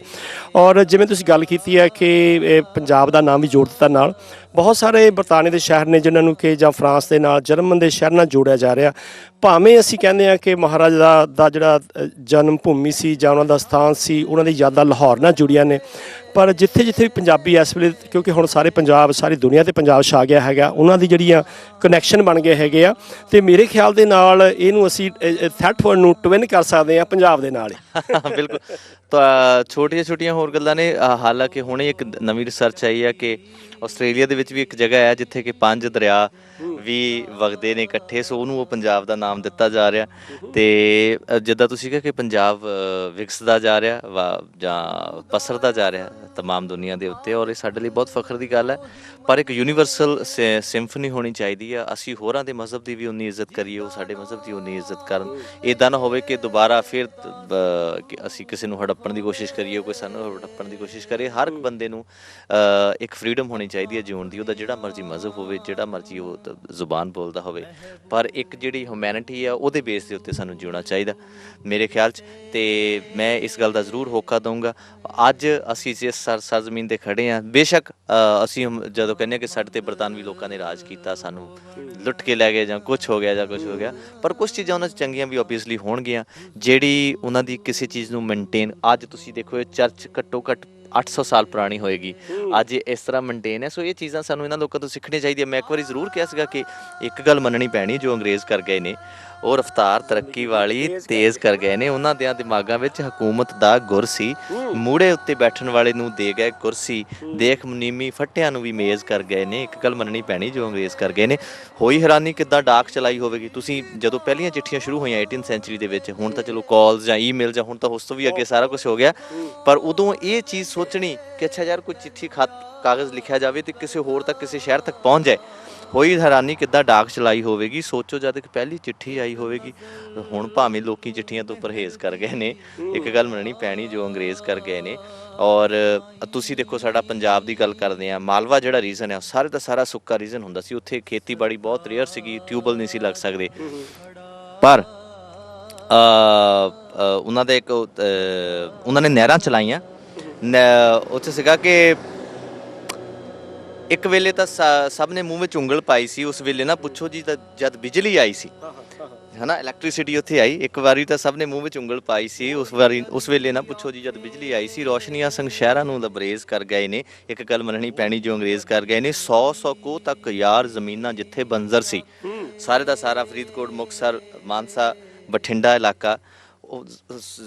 ਔਰ ਜਿਵੇਂ ਤੁਸੀਂ ਗੱਲ ਕੀਤੀ ਹੈ ਕਿ ਪੰਜਾਬ ਦਾ ਨਾਮ ਵੀ ਜੋੜ ਦਿੱਤਾ ਨਾਲ, ਬਹੁਤ ਸਾਰੇ ਬਰਤਾਨੀਆ ਦੇ ਸ਼ਹਿਰ ਨੇ ਜਿਨ੍ਹਾਂ ਨੂੰ ਕਿ ਜਾਂ ਫਰਾਂਸ ਦੇ ਨਾਲ, ਜਰਮਨ ਦੇ ਸ਼ਹਿਰ ਨਾਲ ਜੋੜਿਆ ਜਾ ਰਿਹਾ। ਭਾਵੇਂ ਅਸੀਂ ਕਹਿੰਦੇ ਹਾਂ ਕਿ ਮਹਾਰਾਜਾ ਦਾ ਜਿਹੜਾ ਜਨਮ ਭੂਮੀ ਸੀ ਜਾਂ ਉਹਨਾਂ ਦਾ ਸਥਾਨ ਸੀ, ਉਹਨਾਂ ਦੀ ਯਾਦਾਂ ਲਾਹੌਰ ਨਾਲ ਜੁੜੀਆਂ ਨੇ, ਪਰ ਜਿੱਥੇ ਜਿੱਥੇ ਵੀ ਪੰਜਾਬੀ ਇਸ ਵੇਲੇ, ਕਿਉਂਕਿ ਹੁਣ ਸਾਰੇ ਪੰਜਾਬ, ਸਾਰੀ ਦੁਨੀਆ 'ਤੇ ਪੰਜਾਬ ਛਾ ਗਿਆ ਹੈਗਾ, ਉਹਨਾਂ ਦੀ ਜਿਹੜੀਆਂ ਕਨੈਕਸ਼ਨ ਬਣ ਗਏ ਹੈਗੇ ਆ। ਅਤੇ ਮੇਰੇ ਖਿਆਲ ਦੇ ਨਾਲ ਇਹਨੂੰ ਅਸੀਂ ਥੈਟਫਰਡ ਨੂੰ ਟਵਿਨ ਕਰ ਸਕਦੇ ਹਾਂ ਪੰਜਾਬ ਦੇ ਨਾਲ ਹੀ।
ਬਿਲਕੁਲ। ਤਾਂ ਛੋਟੀਆਂ ਹੋਰ ਗੱਲਾਂ ਨੇ। ਹਾਲਾਂਕਿ ਹੁਣੇ ਇੱਕ ਨਵੀਂ ਰਿਸਰਚ ਆਈ ਹੈ ਕਿ ਆਸਟ੍ਰੇਲੀਆ ਦੇ ਵਿੱਚ ਵੀ ਇੱਕ ਜਗ੍ਹਾ ਹੈ ਜਿੱਥੇ ਕਿ 5 ਦਰਿਆ ਵੀ ਵਗਦੇ ਨੇ ਇਕੱਠੇ, ਸੋ ਉਹਨੂੰ ਉਹ ਪੰਜਾਬ ਦਾ ਨਾਮ ਦਿੱਤਾ ਜਾ ਰਿਹਾ। ਅਤੇ ਜਿੱਦਾਂ ਤੁਸੀਂ ਕਿਹਾ ਕਿ ਪੰਜਾਬ ਵਿਕਸਦਾ ਜਾ ਰਿਹਾ ਜਾਂ ਪਸਰਦਾ ਜਾ ਰਿਹਾ ਤਮਾਮ ਦੁਨੀਆ ਦੇ ਉੱਤੇ, ਔਰ ਇਹ ਸਾਡੇ ਲਈ ਬਹੁਤ ਫਖਰ ਦੀ ਗੱਲ ਹੈ। ਪਰ ਇੱਕ ਯੂਨੀਵਰਸਲ ਸਿੰਫਨੀ ਹੋਣੀ ਚਾਹੀਦੀ ਆ। ਅਸੀਂ ਹੋਰਾਂ ਦੇ ਮਜ਼ਹਬ ਦੀ ਵੀ ਉਨੀ ਇੱਜ਼ਤ ਕਰੀਏ, ਉਹ ਸਾਡੇ ਮਜ਼ਹਬ ਦੀ ਉਨੀ ਇੱਜ਼ਤ ਕਰਨ। ਇੱਦਾਂ ਨਾ ਹੋਵੇ ਕਿ ਦੁਬਾਰਾ ਫਿਰ ਅਸੀਂ ਕਿਸੇ ਨੂੰ ਹੜੱਪਣ ਦੀ ਕੋਸ਼ਿਸ਼ ਕਰੀਏ, ਕੋਈ ਸਾਨੂੰ ਹੜੱਪਣ ਦੀ ਕੋਸ਼ਿਸ਼ ਕਰੇ। ਹਰ ਇੱਕ ਬੰਦੇ ਨੂੰ ਇੱਕ ਫਰੀਡਮ ਹੋਣੀ ਚਾਹੀਦੀ ਹੈ ਜਿਉਣ ਦੀ, ਉਹਦਾ ਜਿਹੜਾ ਮਰਜ਼ੀ ਮਜ਼ਹਬ ਹੋਵੇ, ਜਿਹੜਾ ਮਰਜ਼ੀ ਉਹ ਜ਼ੁਬਾਨ ਬੋਲਦਾ ਹੋਵੇ, ਪਰ ਇੱਕ ਜਿਹੜੀ ਹਿਊਮੈਨਿਟੀ ਆ ਉਹਦੇ ਬੇਸ ਦੇ ਉੱਤੇ ਸਾਨੂੰ ਜਿਉਣਾ ਚਾਹੀਦਾ ਮੇਰੇ ਖਿਆਲ 'ਚ। ਤੇ ਮੈਂ ਇਸ ਗੱਲ ਦਾ ਜ਼ਰੂਰ ਹੋਕਾ ਦਊਂਗਾ। ਅੱਜ ਅਸੀਂ ਜਿਸ ਸਰਜ਼ਮੀਨ 'ਤੇ ਖੜ੍ਹੇ ਹਾਂ, ਬੇਸ਼ੱਕ ਅਸੀਂ ਜਦੋਂ ਕਹਿੰਦੇ ਹਾਂ ਕਿ ਸਾਡੇ 'ਤੇ ਬਰਤਾਨਵੀ ਲੋਕਾਂ ਨੇ ਰਾਜ ਕੀਤਾ, ਸਾਨੂੰ ਲੁੱਟ ਕੇ ਲੈ ਗਏ ਜਾਂ ਕੁਛ ਹੋ ਗਿਆ ਜਾਂ ਕੁਛ ਹੋ ਗਿਆ, ਪਰ ਕੁਛ ਚੀਜ਼ਾਂ ਉਹਨਾਂ 'ਚ ਚੰਗੀਆਂ ਵੀ ਓਬਵੀਅਸਲੀ ਹੋਣਗੀਆਂ, ਜਿਹੜੀ ਉਹਨਾਂ ਦੀ ਕਿਸੇ ਚੀਜ਼ ਨੂੰ ਮੇਨਟੇਨ। ਅੱਜ ਤੁਸੀਂ ਦੇਖੋ ਇਹ ਚਰਚ ਘੱਟੋ ਘੱਟ 800 ਸਾਲ ਪੁਰਾਣੀ ਹੋਏਗੀ, ਅੱਜ ਇਹ ਇਸ ਤਰ੍ਹਾਂ ਮੇਨਟੇਨ ਹੈ। ਸੋ ਇਹ ਚੀਜ਼ਾਂ ਸਾਨੂੰ ਇਹਨਾਂ ਲੋਕਾਂ ਤੋਂ ਸਿੱਖਣੀਆਂ ਚਾਹੀਦੀਆਂ। ਮੈਂ ਇੱਕ ਵਾਰੀ ਜ਼ਰੂਰ ਕਿਹਾ ਸੀਗਾ ਕਿ ਇੱਕ ਗੱਲ ਮੰਨਣੀ ਪੈਣੀ, ਜੋ ਅੰਗਰੇਜ਼ ਕਰ ਗਏ ਨੇ ਉਹ ਰਫਤਾਰ ਤਰੱਕੀ ਵਾਲੀ ਤੇਜ਼ ਕਰ ਗਏ ਨੇ। ਉਹਨਾਂ ਦੇ ਦਿਮਾਗਾਂ ਵਿੱਚ ਹਕੂਮਤ ਦਾ ਗੁਰ ਸੀ, ਮੂਹਰੇ ਉੱਤੇ ਬੈਠਣ ਵਾਲੇ ਨੂੰ ਦੇ ਗਏ ਕੁਰਸੀ, ਦੇਖ ਮੁਨੀਮੀ ਫੱਟਿਆਂ ਨੂੰ ਵੀ ਮੇਜ਼ ਕਰ ਗਏ ਨੇ। ਇੱਕ ਗੱਲ ਮੰਨਣੀ ਪੈਣੀ, ਜੋ ਅੰਗਰੇਜ਼ ਕਰ ਗਏ ਨੇ। ਹੋਈ ਹੈਰਾਨੀ ਕਿੱਦਾਂ ਡਾਕ ਚਲਾਈ ਹੋਵੇਗੀ। ਤੁਸੀਂ ਜਦੋਂ ਪਹਿਲੀਆਂ ਚਿੱਠੀਆਂ ਸ਼ੁਰੂ ਹੋਈਆਂ 18th ਸੈਂਚੁਰੀ ਦੇ ਵਿੱਚ, ਹੁਣ ਤਾਂ ਚਲੋ ਕਾਲਸ ਜਾਂ ਈਮੇਲ ਜਾਂ ਹੁਣ ਤਾਂ ਉਸ ਤੋਂ ਵੀ ਅੱਗੇ ਸਾਰਾ ਕੁਝ ਹੋ ਗਿਆ, ਪਰ ਉਦੋਂ ਇਹ ਚੀਜ਼ ਸੋਚਣੀ ਕਿ ਅੱਛਾ ਯਾਰ ਕੋਈ ਚਿੱਠੀ ਕਾਗਜ਼ ਲਿਖਿਆ ਜਾਵੇ ਤੇ ਕਿਸੇ ਹੋਰ ਤੱਕ, ਕਿਸੇ ਸ਼ਹਿਰ ਤੱਕ ਪਹੁੰਚ ਜਾਏ। ਹੋਈ ਹੈਰਾਨੀ ਕਿੱਦਾਂ ਡਾਕ ਚਲਾਈ ਹੋਵੇਗੀ। ਸੋਚੋ ਜਦ ਕਿ ਪਹਿਲੀ ਚਿੱਠੀ ਆਈ ਹੋਵੇਗੀ। ਹੁਣ ਭਾਵੇਂ ਲੋਕੀ ਚਿੱਠੀਆਂ ਤੋਂ ਪਰਹੇਜ਼ ਕਰ ਗਏ ਨੇ, ਇੱਕ ਗੱਲ ਮੰਨਣੀ ਪੈਣੀ, ਜੋ ਅੰਗਰੇਜ਼ ਕਰ ਗਏ ਨੇ। ਔਰ ਤੁਸੀਂ ਦੇਖੋ ਸਾਡਾ ਪੰਜਾਬ ਦੀ ਗੱਲ ਕਰਦੇ ਹਾਂ, ਮਾਲਵਾ ਜਿਹੜਾ ਰੀਜਨ ਹੈ ਸਾਰੇ ਦਾ ਸਾਰਾ ਸੁੱਕਾ ਰੀਜਨ ਹੁੰਦਾ ਸੀ। ਉੱਥੇ ਖੇਤੀਬਾੜੀ ਬਹੁਤ ਰੇਅਰ ਸੀਗੀ, ਟਿਊਬਵੈੱਲ ਨਹੀਂ ਸੀ ਲੱਗ ਸਕਦੇ, ਪਰ ਉਹਨਾਂ ਦੇ ਇੱਕ ਉਹਨਾਂ ਨੇ ਨਹਿਰਾਂ ਚਲਾਈਆਂ। ਉੱਥੇ ਸੀਗਾ ਕਿ ਇੱਕ ਵੇਲੇ ਤਾਂ ਸਭ ਨੇ ਮੂੰਹ ਵਿੱਚ ਉਂਗਲ ਪਾਈ ਸੀ ਉਸ ਵੇਲੇ ਨਾ, ਪੁੱਛੋ ਜੀ, ਤਾਂ ਜਦ ਬਿਜਲੀ ਆਈ ਸੀ ਹੈ ਨਾ, ਇਲੈਕਟ੍ਰੀਸਿਟੀ ਉੱਥੇ ਆਈ, ਇੱਕ ਵਾਰੀ ਤਾਂ ਸਭ ਨੇ ਮੂੰਹ ਵਿੱਚ ਉਂਗਲ ਪਾਈ ਸੀ ਉਸ ਵੇਲੇ ਨਾ, ਪੁੱਛੋ ਜੀ, ਜਦ ਬਿਜਲੀ ਆਈ ਸੀ। ਰੋਸ਼ਨੀਆਂ ਸੰਗ ਸ਼ਹਿਰਾਂ ਨੂੰ ਲਬਰੇਜ਼ ਕਰ ਗਏ ਨੇ। ਇੱਕ ਗੱਲ ਮੰਨਣੀ ਪੈਣੀ, ਜੋ ਅੰਗਰੇਜ਼ ਕਰ ਗਏ ਨੇ। 100 ਕੋਹ ਤੱਕ ਯਾਰ ਜ਼ਮੀਨਾਂ ਜਿੱਥੇ ਬੰਜ਼ਰ ਸੀ, ਸਾਰੇ ਦਾ ਸਾਰਾ ਫਰੀਦਕੋਟ, ਮੁਕਤਸਰ, ਮਾਨਸਾ, ਬਠਿੰਡਾ ਇਲਾਕਾ, ਉਹ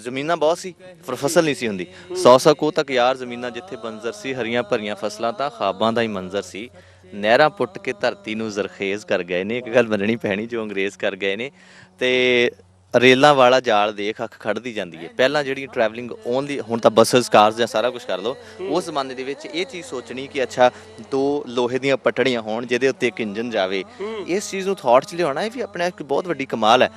ਜ਼ਮੀਨਾਂ ਬਹੁਤ ਸੀ ਪਰ ਫਸਲ ਨਹੀਂ ਸੀ ਹੁੰਦੀ। 100 ਕੋਹ ਤੱਕ ਯਾਰ ਜ਼ਮੀਨਾਂ ਜਿੱਥੇ ਬੰਜ਼ਰ ਸੀ, ਹਰੀਆਂ ਭਰੀਆਂ ਫਸਲਾਂ ਤਾਂ ਖਾਬਾਂ ਦਾ ਹੀ ਮੰਜ਼ਰ ਸੀ। ਨਹਿਰਾਂ ਪੁੱਟ ਕੇ ਧਰਤੀ ਨੂੰ ਜ਼ਰਖੇਜ਼ ਕਰ ਗਏ ਨੇ। ਇੱਕ ਗੱਲ ਮੰਨਣੀ ਪੈਣੀ, ਜੋ ਅੰਗਰੇਜ਼ ਕਰ ਗਏ ਨੇ। ਤੇ ਰੇਲਾਂ ਵਾਲਾ ਜਾਲ ਦੇਖ ਅੱਖ ਖੜਦੀ ਜਾਂਦੀ ਹੈ। ਪਹਿਲਾਂ ਜਿਹੜੀ ਟਰੈਵਲਿੰਗ ਓਨਲੀ, ਹੁਣ ਤਾਂ ਬੱਸਸ, ਕਾਰਸ ਜਾਂ ਸਾਰਾ ਕੁਝ ਕਰ ਲਓ, ਉਸ ਜ਼ਮਾਨੇ ਦੇ ਵਿੱਚ ਇਹ ਚੀਜ਼ ਸੋਚਣੀ ਕਿ ਅੱਛਾ 2 ਲੋਹੇ ਦੀਆਂ ਪਟੜੀਆਂ ਹੋਣ ਜਿਹਦੇ ਉੱਤੇ ਇੱਕ ਇੰਜਨ ਜਾਵੇ, ਇਸ ਚੀਜ਼ ਨੂੰ ਥਾਟ 'ਚ ਲਿਆਉਣਾ ਇਹ ਵੀ ਆਪਣੇ ਇੱਕ ਬਹੁਤ ਵੱਡੀ ਕਮਾਲ ਹੈ।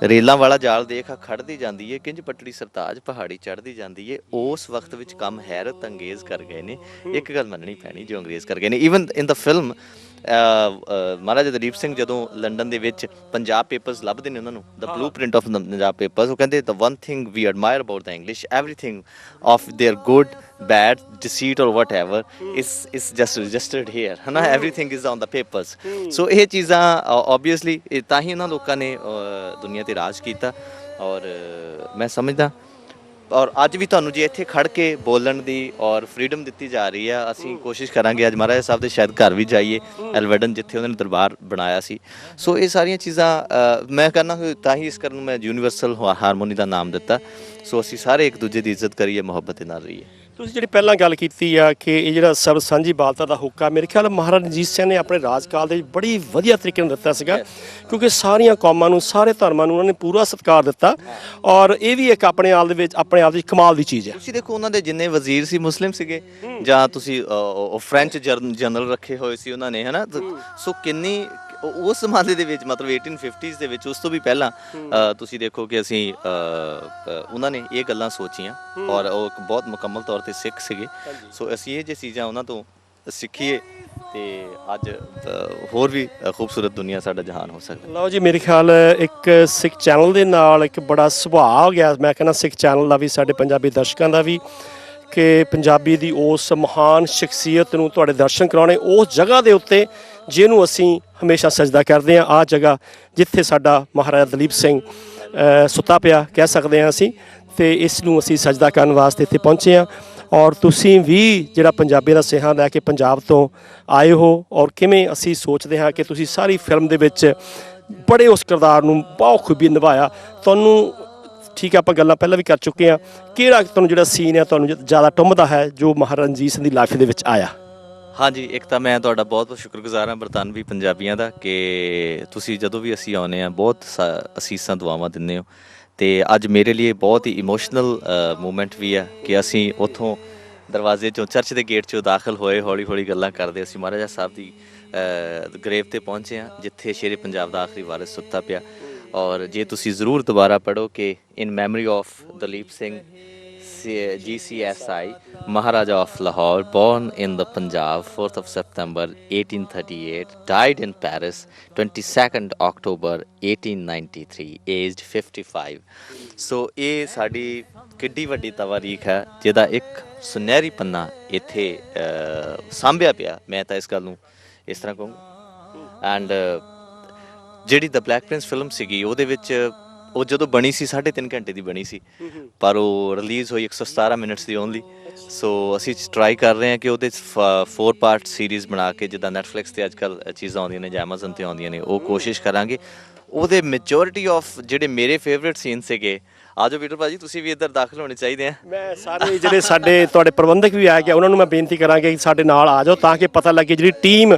ਰੇਲਾਂ ਵਾਲਾ ਜਾਲ ਦੇਖ ਅੱਖ ਖੜਦੀ ਜਾਂਦੀ ਹੈ, ਕਿੰਜ ਪਟੜੀ ਸਰਤਾਜ ਪਹਾੜੀ ਚੜ੍ਹਦੀ ਜਾਂਦੀ ਹੈ। ਉਸ ਵਕਤ ਵਿੱਚ ਕੰਮ ਹੈਰਤ ਅੰਗੇਜ਼ ਕਰ ਗਏ ਨੇ। ਇੱਕ ਗੱਲ ਮੰਨਣੀ ਪੈਣੀ, ਜੋ ਅੰਗਰੇਜ਼ ਕਰ ਗਏ ਨੇ। ਈਵਨ ਇਨ ਦਾ ਫਿਲਮ ਮਹਾਰਾਜਾ ਦਲੀਪ ਸਿੰਘ ਜਦੋਂ ਲੰਡਨ ਦੇ ਵਿੱਚ ਪੰਜਾਬ ਪੇਪਰਸ ਲੱਭਦੇ ਨੇ ਉਹਨਾਂ ਨੂੰ, the blueprint of Punjab papers, ਉਹ ਕਹਿੰਦੇ the one thing we admire about the English, everything of their good, bad, deceit or whatever is just registered here, ਹੈ ਨਾ, everything is on the papers. So ਇਹ ਚੀਜ਼ਾਂ ਓਬਵੀਅਸਲੀ ਤਾਂ ਹੀ ਉਹਨਾਂ ਲੋਕਾਂ ਨੇ ਦੁਨੀਆ 'ਤੇ ਰਾਜ ਕੀਤਾ। ਔਰ ਮੈਂ ਸਮਝਦਾ, ਔਰ ਅੱਜ ਵੀ ਤੁਹਾਨੂੰ ਜੇ ਇੱਥੇ ਖੜ੍ਹ ਕੇ ਬੋਲਣ ਦੀ ਔਰ ਫਰੀडम ਦਿੱਤੀ ਜਾ ਰਹੀ ਆ, ਅਸੀਂ ਕੋਸ਼ਿਸ਼ ਕਰਾਂਗੇ ਅੱਜ ਮਹਾਰਾਜਾ ਸਾਹਿਬ ਦੇ ਸ਼ਾਇਦ ਘਰ ਵੀ ਜਾਈਏ, ਐਲਵਰਡਨ, ਜਿੱਥੇ ਉਹਨਾਂ ਨੇ ਦਰਬਾਰ ਬਣਾਇਆ ਸੀ। ਸੋ ਇਹ ਸਾਰੀਆਂ ਚੀਜ਼ਾਂ ਮੈਂ ਕਹਿੰਦਾ ਤਾਂ ਹੀ ਇਸ ਕਰਨ ਨੂੰ ਮੈਂ ਯੂਨੀਵਰਸਲ ਹਾਰਮੋਨੀ ਦਾ ਨਾਮ ਦਿੱਤਾ। ਸੋ ਅਸੀਂ ਸਾਰੇ ਇੱਕ ਦੂਜੇ ਦੀ ਇੱਜ਼ਤ ਕਰੀਏ, ਮੁਹੱਬਤ ਦੇ ਨਾਲ ਰਹੀਏ।
ਤੁਸੀਂ ਜਿਹੜੀ ਪਹਿਲਾਂ ਗੱਲ ਕੀਤੀ ਆ ਕਿ ਇਹ ਜਿਹੜਾ ਸਰਬ ਸਾਂਝੀ ਬਾਲਤਾ ਦਾ ਹੁੱਕਾ, ਮੇਰੇ ਖਿਆਲ ਮਹਾਰਾਜਾ ਰਣਜੀਤ ਸਿੰਘ ਨੇ ਆਪਣੇ ਰਾਜਕਾਲ ਦੇ ਵਿੱਚ ਬੜੀ ਵਧੀਆ ਤਰੀਕੇ ਨਾਲ ਦਿੱਤਾ ਸੀਗਾ, ਕਿਉਂਕਿ ਸਾਰੀਆਂ ਕੌਮਾਂ ਨੂੰ, ਸਾਰੇ ਧਰਮਾਂ ਨੂੰ ਉਹਨਾਂ ਨੇ ਪੂਰਾ ਸਤਿਕਾਰ ਦਿੱਤਾ। ਔਰ ਇਹ ਵੀ ਇੱਕ ਆਪਣੇ ਆਪ ਦੀ ਕਮਾਲ ਦੀ ਚੀਜ਼ ਹੈ।
ਤੁਸੀਂ ਦੇਖੋ ਉਹਨਾਂ ਦੇ ਜਿੰਨੇ ਵਜ਼ੀਰ ਸੀ ਮੁਸਲਿਮ ਸੀਗੇ, ਜਾਂ ਤੁਸੀਂ ਫ੍ਰੈਂਚ ਜਨਰਲ ਰੱਖੇ ਹੋਏ ਸੀ ਉਹਨਾਂ ਨੇ, ਹੈ ਨਾ। ਸੋ ਕਿੰਨੀ ਉਸ ਜ਼ਮਾਨੇ ਦੇ ਵਿੱਚ, ਮਤਲਬ 1850s ਦੇ ਵਿੱਚ, ਉਸ ਤੋਂ ਵੀ ਪਹਿਲਾਂ ਤੁਸੀਂ ਦੇਖੋ ਕਿ ਅਸੀਂ ਉਹਨਾਂ ਨੇ ਇਹ ਗੱਲਾਂ ਸੋਚੀਆਂ, ਔਰ ਉਹ ਇੱਕ ਬਹੁਤ ਮੁਕੰਮਲ ਤੌਰ 'ਤੇ ਸਿੱਖ ਸੀਗੇ। ਸੋ ਅਸੀਂ ਇਹ ਜੇ ਚੀਜ਼ਾਂ ਉਹਨਾਂ ਤੋਂ ਸਿੱਖੀਏ ਤੇ ਅੱਜ ਹੋਰ ਵੀ ਖੂਬਸੂਰਤ ਦੁਨੀਆ, ਸਾਡਾ ਜਹਾਨ ਹੋ ਸਕਦਾ।
ਲਓ ਜੀ, ਮੇਰੇ ਖਿਆਲ ਇੱਕ ਸਿੱਖ ਚੈਨਲ ਦੇ ਨਾਲ ਇੱਕ ਬੜਾ ਸੁਭਾਅ ਹੋ ਗਿਆ, ਮੈਂ ਕਹਿੰਦਾ ਸਿੱਖ ਚੈਨਲ ਦਾ ਵੀ, ਸਾਡੇ ਪੰਜਾਬੀ ਦਰਸ਼ਕਾਂ ਦਾ ਵੀ, ਕਿ ਪੰਜਾਬੀ ਦੀ ਉਸ ਮਹਾਨ ਸ਼ਖਸੀਅਤ ਨੂੰ ਤੁਹਾਡੇ ਦਰਸ਼ਨ ਕਰਾਉਣੇ ਉਸ ਜਗ੍ਹਾ ਦੇ ਉੱਤੇ ਜਿਹਨੂੰ ਅਸੀਂ ਹਮੇਸ਼ਾ ਸਜਦਾ ਕਰਦੇ ਹਾਂ। ਆਹ ਜਗ੍ਹਾ ਜਿੱਥੇ ਸਾਡਾ ਮਹਾਰਾਜਾ ਦਲੀਪ ਸਿੰਘ ਸੁੱਤਾ ਪਿਆ, ਕਹਿ ਸਕਦੇ ਹਾਂ ਅਸੀਂ, ਅਤੇ ਇਸ ਨੂੰ ਅਸੀਂ ਸਜਦਾ ਕਰਨ ਵਾਸਤੇ ਇੱਥੇ ਪਹੁੰਚੇ ਹਾਂ। ਔਰ ਤੁਸੀਂ ਵੀ ਜਿਹੜਾ ਪੰਜਾਬੀ ਦਾ ਸਿਹਰਾ ਲੈ ਕੇ ਪੰਜਾਬ ਤੋਂ ਆਏ ਹੋ, ਔਰ ਕਿਵੇਂ ਅਸੀਂ ਸੋਚਦੇ ਹਾਂ ਕਿ ਤੁਸੀਂ ਸਾਰੀ ਫਿਲਮ ਦੇ ਵਿੱਚ ਬੜੇ ਉਸ ਕਿਰਦਾਰ ਨੂੰ ਬਹੁਤ ਖੂਬੀ ਨਿਭਾਇਆ। ਤੁਹਾਨੂੰ ਠੀਕ ਹੈ, ਆਪਾਂ ਗੱਲਾਂ ਪਹਿਲਾਂ ਵੀ ਕਰ ਚੁੱਕੇ ਹਾਂ, ਕਿਹੜਾ ਤੁਹਾਨੂੰ ਜਿਹੜਾ ਸੀਨ ਹੈ ਤੁਹਾਨੂੰ ਜ਼ਿਆਦਾ ਟੁੰਬਦਾ ਹੈ ਜੋ ਮਹਾਰਾਜਾ ਰਣਜੀਤ ਸਿੰਘ ਦੀ ਲਾਈਫ ਦੇ ਵਿੱਚ ਆਇਆ?
ਹਾਂਜੀ, ਇੱਕ ਤਾਂ ਮੈਂ ਤੁਹਾਡਾ ਬਹੁਤ ਬਹੁਤ ਸ਼ੁਕਰਗੁਜ਼ਾਰ ਹਾਂ ਬਰਤਾਨਵੀ ਪੰਜਾਬੀਆਂ ਦਾ, ਕਿ ਤੁਸੀਂ ਜਦੋਂ ਵੀ ਅਸੀਂ ਆਉਂਦੇ ਹਾਂ ਬਹੁਤ ਅਸੀਸਾਂ ਦੁਆਵਾਂ ਦਿੰਦੇ ਹੋ। ਅਤੇ ਅੱਜ ਮੇਰੇ ਲਈ ਬਹੁਤ ਹੀ ਇਮੋਸ਼ਨਲ ਮੂਮੈਂਟ ਵੀ ਆ ਕਿ ਅਸੀਂ ਉੱਥੋਂ ਦਰਵਾਜ਼ੇ 'ਚੋਂ, ਚਰਚ ਦੇ ਗੇਟ 'ਚੋਂ ਦਾਖਲ ਹੋਏ, ਹੌਲੀ ਹੌਲੀ ਗੱਲਾਂ ਕਰਦੇ ਅਸੀਂ ਮਹਾਰਾਜਾ ਸਾਹਿਬ ਦੀ ਗਰੇਵ 'ਤੇ ਪਹੁੰਚੇ ਹਾਂ, ਜਿੱਥੇ ਸ਼ੇਰੇ ਪੰਜਾਬ ਦਾ ਆਖਰੀ ਵਾਰਿਸ ਸੁੱਤਾ ਪਿਆ। ਔਰ ਜੇ ਤੁਸੀਂ ਜ਼ਰੂਰ ਦੁਬਾਰਾ ਪੜ੍ਹੋ ਕਿ in memory of Dalip Singh GCSI, Maharaja of Lahore, born in the Punjab, 4th of September 1838, died in Paris, 22nd October 1893, aged 55. ਸੋ ਇਹ ਸਾਡੀ ਕਿੱਡੀ ਵੱਡੀ ਤਵਾਰੀਖ ਹੈ ਜਿਹਦਾ ਇੱਕ ਸੁਨਹਿਰੀ ਪੰਨਾ ਇੱਥੇ ਸਾਂਭਿਆ ਪਿਆ। ਮੈਂ ਤਾਂ ਇਸ ਗੱਲ ਨੂੰ ਇਸ ਤਰ੍ਹਾਂ ਕਹੂੰਗਾ। ਐਂਡ ਜਿਹੜੀ ਦ ਬਲੈਕ ਪ੍ਰਿੰਸ ਫਿਲਮ ਸੀਗੀ ਉਹਦੇ ਵਿੱਚ ਉਹ ਜਦੋਂ ਬਣੀ ਸੀ 3.5 ਘੰਟੇ ਦੀ ਬਣੀ ਸੀ, ਪਰ ਉਹ ਰਿਲੀਜ਼ ਹੋਈ 117 ਮਿੰਟਸ ਦੀ ਓਨਲੀ। ਸੋ ਅਸੀਂ ਟਰਾਈ ਕਰ ਰਹੇ ਹਾਂ ਕਿ ਉਹਦੇ 4 ਪਾਰਟ ਸੀਰੀਜ਼ ਬਣਾ ਕੇ, ਜਿੱਦਾਂ ਨੈਟਫਲਿਕਸ 'ਤੇ ਅੱਜ ਕੱਲ੍ਹ ਚੀਜ਼ਾਂ ਆਉਂਦੀਆਂ ਨੇ ਜਾਂ ਐਮਾਜ਼ਨ 'ਤੇ ਆਉਂਦੀਆਂ ਨੇ, ਉਹ ਕੋਸ਼ਿਸ਼ ਕਰਾਂਗੇ। ਉਹਦੇ ਮੈਜੋਰਿਟੀ ਆਫ ਜਿਹੜੇ ਮੇਰੇ ਫੇਵਰੇਟ ਸੀਨ ਸੀਗੇ, ਆਜੋ ਪੀਟਰ ਭਾਜੀ ਤੁਸੀਂ ਵੀ ਇੱਧਰ ਦਾਖਲ ਹੋਣੇ ਚਾਹੀਦੇ ਆ।
ਮੈਂ ਸਾਰੇ ਜਿਹੜੇ ਸਾਡੇ ਤੁਹਾਡੇ ਪ੍ਰਬੰਧਕ ਵੀ ਆ ਗਿਆ ਉਹਨਾਂ ਨੂੰ ਮੈਂ ਬੇਨਤੀ ਕਰਾਂਗਾ ਕਿ ਸਾਡੇ ਨਾਲ ਆ ਜਾਓ ਤਾਂ ਕਿ ਪਤਾ ਲੱਗੇ ਜਿਹੜੀ ਟੀਮ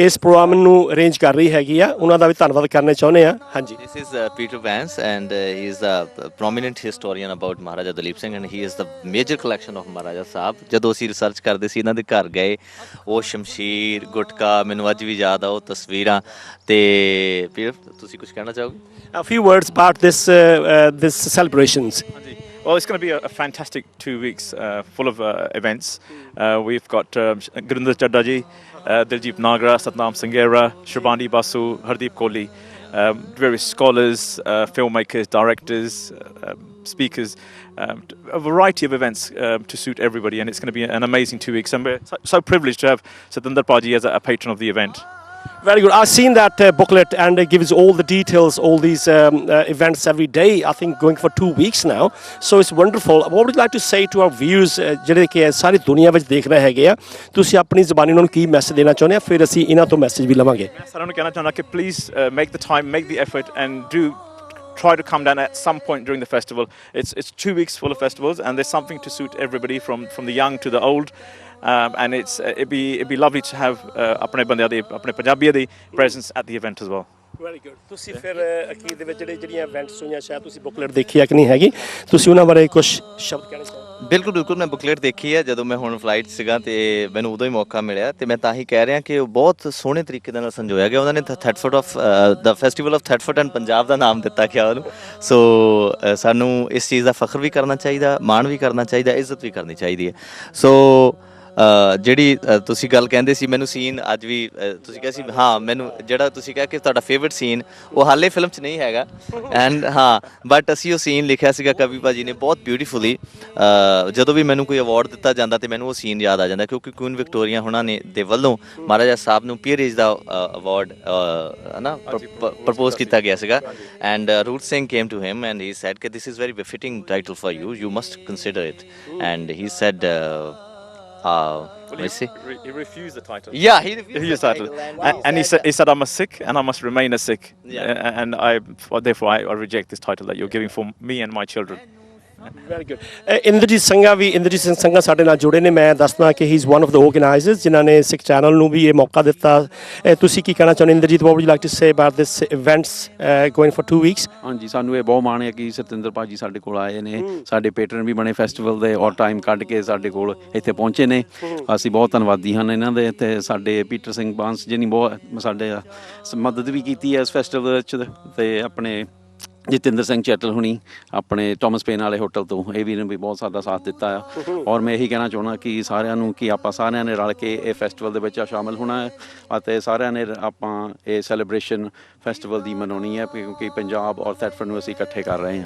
ਇਸ ਪ੍ਰੋਗਰਾਮ ਨੂੰ ਅਰੇਂਜ ਕਰ ਰਹੀ ਹੈਗੀ ਆ, ਉਹਨਾਂ ਦਾ ਵੀ ਧੰਨਵਾਦ ਕਰਨਾ ਚਾਹੁੰਦੇ ਆ। ਹਾਂਜੀ,
this is Peter Vance and he is a prominent historian about Maharaja Dalip Singh and he is the major collection of Maharaja Sahab। ਜਦੋਂ ਅਸੀਂ ਰਿਸਰਚ ਕਰਦੇ ਸੀ ਇਹਨਾਂ ਦੇ ਘਰ ਗਏ, ਉਹ ਸ਼ਮਸ਼ੀਰ ਗੁਟਕਾ ਮੈਨੂੰ ਅੱਜ ਵੀ ਯਾਦ ਆ, ਉਹ ਤਸਵੀਰਾਂ। ਤੇ ਪੀਟਰ ਤੁਸੀਂ ਕੁਝ ਕਹਿਣਾ ਚਾਹੋਗੇ?
A few words about this celebrations.
Well, it's going to be a fantastic 2 weeks full of events. We've got Gurinder Chadda ji, Diljit Nagra, Satnam Sanghera, Shrabani Basu, Hardeep Kohli, various scholars, filmmakers, directors, speakers, a variety of events to suit everybody, and it's going to be an amazing 2 weeks. And we're so privileged to have Satinder Paji as a patron of the event.
Very good. I've seen that booklet and it gives all the details, all these events every day, I think going for 2 weeks now. So it's wonderful. What would you like to say to our viewers ਜਿਹੜੇ ਕਿ ਸਾਰੀ ਦੁਨੀਆ ਵਿੱਚ ਦੇਖ ਰਹੇ ਹੈਗੇ ਆ, ਤੁਸੀਂ ਆਪਣੀ ਜ਼ਬਾਨੀ ਉਹਨਾਂ ਨੂੰ ਕੀ ਮੈਸੇਜ ਦੇਣਾ ਚਾਹੁੰਦੇ ਆ, ਫਿਰ ਅਸੀਂ ਇਹਨਾਂ ਤੋਂ ਮੈਸੇਜ ਵੀ ਲਵਾਂਗੇ।
ਮੈਂ ਸਾਰਿਆਂ ਨੂੰ ਕਹਿਣਾ ਚਾਹੁੰਦਾ ਕਿ please make the time, make the effort and try to come down at some point during the festival. It's 2 weeks full of festivals and there's something to suit everybody from the young to the old. And it'd be lovely to have ਆਪਣੇ ਬੰਦਿਆਂ ਦੀ, ਆਪਣੇ ਪੰਜਾਬੀਆਂ ਦੀ presence at the event as well.
Very good. ਤੁਸੀਂ ਫਿਰ ਅਖੀਰ ਦੇ ਵਿੱਚ ਜਿਹੜੀਆਂ ਇਵੈਂਟਸ ਹੋਈਆਂ, ਸ਼ਾਇਦ ਤੁਸੀਂ ਬੁਕਲੇਟ ਦੇਖੀ ਆ ਕਿ ਨਹੀਂ ਹੈਗੀ, ਤੁਸੀਂ ਉਹਨਾਂ ਬਾਰੇ ਕੁਝ ਸ਼ਬਦ ਕਹਿਣਾ ਚਾਹੋਗੇ?
ਬਿਲਕੁਲ ਬਿਲਕੁਲ, ਮੈਂ ਬੁਕਲੇਟ ਦੇਖੀ ਹੈ ਜਦੋਂ ਮੈਂ ਹੁਣ ਫਲਾਈਟ ਸੀਗਾ ਤੇ ਮੈਨੂੰ ਉਦੋਂ ਹੀ ਮੌਕਾ ਮਿਲਿਆ, ਤੇ ਮੈਂ ਤਾਂ ਹੀ ਕਹਿ ਰਿਹਾ ਕਿ ਉਹ ਬਹੁਤ ਸੋਹਣੇ ਤਰੀਕੇ ਦੇ ਨਾਲ ਸੰਜੋਇਆ ਗਿਆ। ਉਹਨਾਂ ਨੇ ਥੈਟਫੋਰਡ ਆਫ ਦਾ festival of Thetford and Punjab ਦਾ ਨਾਮ ਦਿੱਤਾ ਗਿਆ ਉਹਨੂੰ। ਸੋ ਸਾਨੂੰ ਇਸ ਚੀਜ਼ ਦਾ ਫਖਰ ਵੀ ਕਰਨਾ ਚਾਹੀਦਾ, ਮਾਣ ਵੀ ਕਰਨਾ ਚਾਹੀਦਾ, ਇੱਜ਼ਤ ਵੀ ਕਰਨੀ ਚਾਹੀਦੀ ਹੈ। ਸੋ ਜਿਹੜੀ ਤੁਸੀਂ ਗੱਲ ਕਹਿੰਦੇ ਸੀ, ਮੈਨੂੰ ਸੀਨ ਅੱਜ ਵੀ ਤੁਸੀਂ ਕਿਹਾ ਸੀ, ਹਾਂ ਮੈਨੂੰ ਜਿਹੜਾ ਤੁਸੀਂ ਕਿਹਾ ਕਿ ਤੁਹਾਡਾ ਫੇਵਰਟ ਸੀਨ, ਉਹ ਹਾਲੇ ਫਿਲਮ 'ਚ ਨਹੀਂ ਹੈਗਾ ਐਂਡ ਹਾਂ, ਬਟ ਅਸੀਂ ਉਹ ਸੀਨ ਲਿਖਿਆ ਸੀਗਾ ਕਵੀ ਭਾਜੀ ਨੇ ਬਹੁਤ ਬਿਊਟੀਫੁਲੀ। ਜਦੋਂ ਵੀ ਮੈਨੂੰ ਕੋਈ ਅਵਾਰਡ ਦਿੱਤਾ ਜਾਂਦਾ ਤੇ ਮੈਨੂੰ ਉਹ ਸੀਨ ਯਾਦ ਆ ਜਾਂਦਾ, ਕਿਉਂਕਿ ਕੁਈਨ ਵਿਕਟੋਰੀਆ ਹੁਣਾਂ ਨੇ ਦੇ ਵੱਲੋਂ ਮਹਾਰਾਜਾ ਸਾਹਿਬ ਨੂੰ ਪੀਅਰੇਜ ਦਾ ਅਵਾਰਡ ਹੈ ਨਾ ਪ੍ਰਪੋਜ਼ ਕੀਤਾ ਗਿਆ ਸੀਗਾ। ਐਂਡ ਰੂਟ Singh came to him and he said ਕਿ this is very befitting title for you, you must consider it. And he said
He refused the title.
Yeah, he
refused the title. And he said I'm a Sikh and I must remain a Sikh. Yeah. And therefore I reject this title that you're giving for me and my children.
Very good. Inderjit Singh Sangha ਸਾਡੇ ਨਾਲ ਜੁੜੇ ਨੇ। ਮੈਂ ਦੱਸਦਾ ਕਿ ਹੀ is one of the organisers ਜਿਨ੍ਹਾਂ ਨੇ ਸਿੱਖ ਚੈਨਲ ਨੂੰ ਵੀ ਇਹ ਮੌਕਾ ਦਿੱਤਾ। ਤੁਸੀਂ ਕੀ ਕਹਿਣਾ ਚਾਹੁੰਦੇ Inderjit? What would you like to say about this events going for 2 weeks?
ਹਾਂਜੀ, ਸਾਨੂੰ ਇਹ ਬਹੁਤ ਮਾਣ ਹੈ ਕਿ ਸਤਿੰਦਰ ਭਾਜੀ ਸਾਡੇ ਕੋਲ ਆਏ ਨੇ, ਸਾਡੇ ਪੈਟਰਨ ਵੀ ਬਣੇ ਫੈਸਟੀਵਲ ਦੇ, ਔਰ ਟਾਈਮ ਕੱਢ ਕੇ ਸਾਡੇ ਕੋਲ ਇੱਥੇ ਪਹੁੰਚੇ ਨੇ। ਅਸੀਂ ਬਹੁਤ ਧੰਨਵਾਦੀ ਹਨ ਇਹਨਾਂ ਦੇ। ਅਤੇ ਸਾਡੇ ਪੀਟਰ ਸਿੰਘ ਬਾਂਸ ਜੀ ਨੇ ਬਹੁਤ ਸਾਡੇ ਮਦਦ ਵੀ ਕੀਤੀ ਹੈ ਇਸ ਫੈਸਟੀਵਲ ਵਿੱਚ, ਅਤੇ ਆਪਣੇ ਜਤਿੰਦਰ ਸਿੰਘ ਚੈਟਲ ਹੁਣੀ ਆਪਣੇ ਟੋਮਸ ਪੇਨ ਵਾਲੇ ਹੋਟਲ ਤੋਂ, ਇਹ ਵੀ ਨੇ ਵੀ ਬਹੁਤ ਸਾਡਾ ਸਾਥ ਦਿੱਤਾ ਆ। ਔਰ ਮੈਂ ਇਹੀ ਕਹਿਣਾ ਚਾਹੁੰਦਾ ਕਿ ਸਾਰਿਆਂ ਨੂੰ ਕਿ ਆਪਾਂ ਸਾਰਿਆਂ ਨੇ ਰਲ ਕੇ ਇਹ ਫੈਸਟੀਵਲ ਦੇ ਵਿੱਚ ਸ਼ਾਮਿਲ ਹੋਣਾ ਹੈ ਅਤੇ ਸਾਰਿਆਂ ਨੇ ਆਪਾਂ ਇਹ ਸੈਲੀਬ੍ਰੇਸ਼ਨ ਫੈਸਟੀਵਲ ਦੀ ਮਨਾਉਣੀ ਹੈ, ਕਿਉਂਕਿ ਪੰਜਾਬ ਔਰ ਥੈਟਫੋਰਡ ਨੂੰ ਅਸੀਂ ਇਕੱਠੇ ਕਰ ਰਹੇ ਹਾਂ।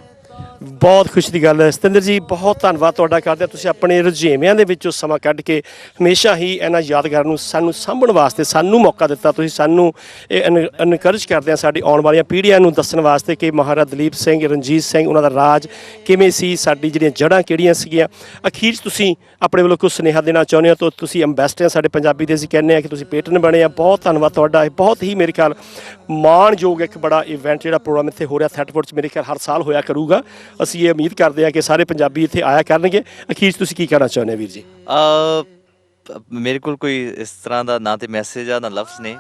ਬਹੁਤ ਖੁਸ਼ੀ ਦੀ ਗੱਲ ਹੈ। ਸਤਿੰਦਰ ਜੀ ਬਹੁਤ ਧੰਨਵਾਦ ਤੁਹਾਡਾ ਕਰਦੇ ਹਾਂ, ਤੁਸੀਂ ਆਪਣੇ ਰੁਝੇਵਿਆਂ ਦੇ ਵਿੱਚੋਂ ਸਮਾਂ ਕੱਢ ਕੇ ਹਮੇਸ਼ਾ ਹੀ ਇਹਨਾਂ ਯਾਦਗਾਰਾਂ ਨੂੰ ਸਾਨੂੰ ਸਾਂਭਣ ਵਾਸਤੇ ਸਾਨੂੰ ਮੌਕਾ ਦਿੱਤਾ। ਤੁਸੀਂ ਸਾਨੂੰ ਇਹ ਇਨਕਰੇਜ ਕਰਦੇ ਆ ਸਾਡੀ ਆਉਣ ਵਾਲੀਆਂ ਪੀੜ੍ਹੀਆਂ ਨੂੰ ਦੱਸਣ ਵਾਸਤੇ ਕਿ ਮਹਾਰਾਜਾ ਦਲੀਪ ਸਿੰਘ, ਰਣਜੀਤ ਸਿੰਘ, ਉਹਨਾਂ ਦਾ ਰਾਜ ਕਿਵੇਂ ਸੀ, ਸਾਡੀ ਜਿਹੜੀਆਂ ਜੜ੍ਹਾਂ ਕਿਹੜੀਆਂ ਸੀਗੀਆਂ। ਅਖੀਰ 'ਚ ਤੁਸੀਂ ਆਪਣੇ ਵੱਲੋਂ ਕੋਈ ਸੁਨੇਹਾ ਦੇਣਾ ਚਾਹੁੰਦੇ ਹੋ ਤਾਂ ਤੁਸੀਂ ਅੰਬੈਸਡਰ ਸਾਡੇ ਪੰਜਾਬੀ ਦੇ, ਅਸੀਂ ਕਹਿੰਦੇ ਹਾਂ ਕਿ ਤੁਸੀਂ ਪੈਟਰਨ ਬਣੇ ਆ। ਬਹੁਤ ਧੰਨਵਾਦ ਤੁਹਾਡਾ। ਇਹ ਬਹੁਤ ਹੀ ਮੇਰੇ ਖਿਆਲ ਮਾਣਯੋਗ ਇੱਕ ਬੜਾ ਇਵੈਂਟ ਜਿਹੜਾ ਪ੍ਰੋਗਰਾਮ ਇੱਥੇ ਹੋ ਰਿਹਾ ਥੈਟਫੋਰਡ 'ਚ, ਮੇਰੇ ਖਿਆਲ ਹਰ ਸਾਲ ਹੋਇਆ ਕਰੂਗਾ। ਅਸੀਂ ਇਹ ਉਮੀਦ ਕਰਦੇ ਹਾਂ ਕਿ ਸਾਰੇ ਪੰਜਾਬੀ ਇੱਥੇ ਆਇਆ ਕਰਨਗੇ। ਅਖੀਰ 'ਚ ਤੁਸੀਂ ਕੀ ਕਹਿਣਾ ਚਾਹੁੰਦੇ ਹੋ ਵੀਰ ਜੀ?
ਮੇਰੇ ਕੋਲ ਕੋਈ ਇਸ ਤਰ੍ਹਾਂ ਦਾ ਨਾ ਤੇ ਮੈਸੇਜ ਆ ਨਾ ਲਫ਼ਜ਼ ਨੇ।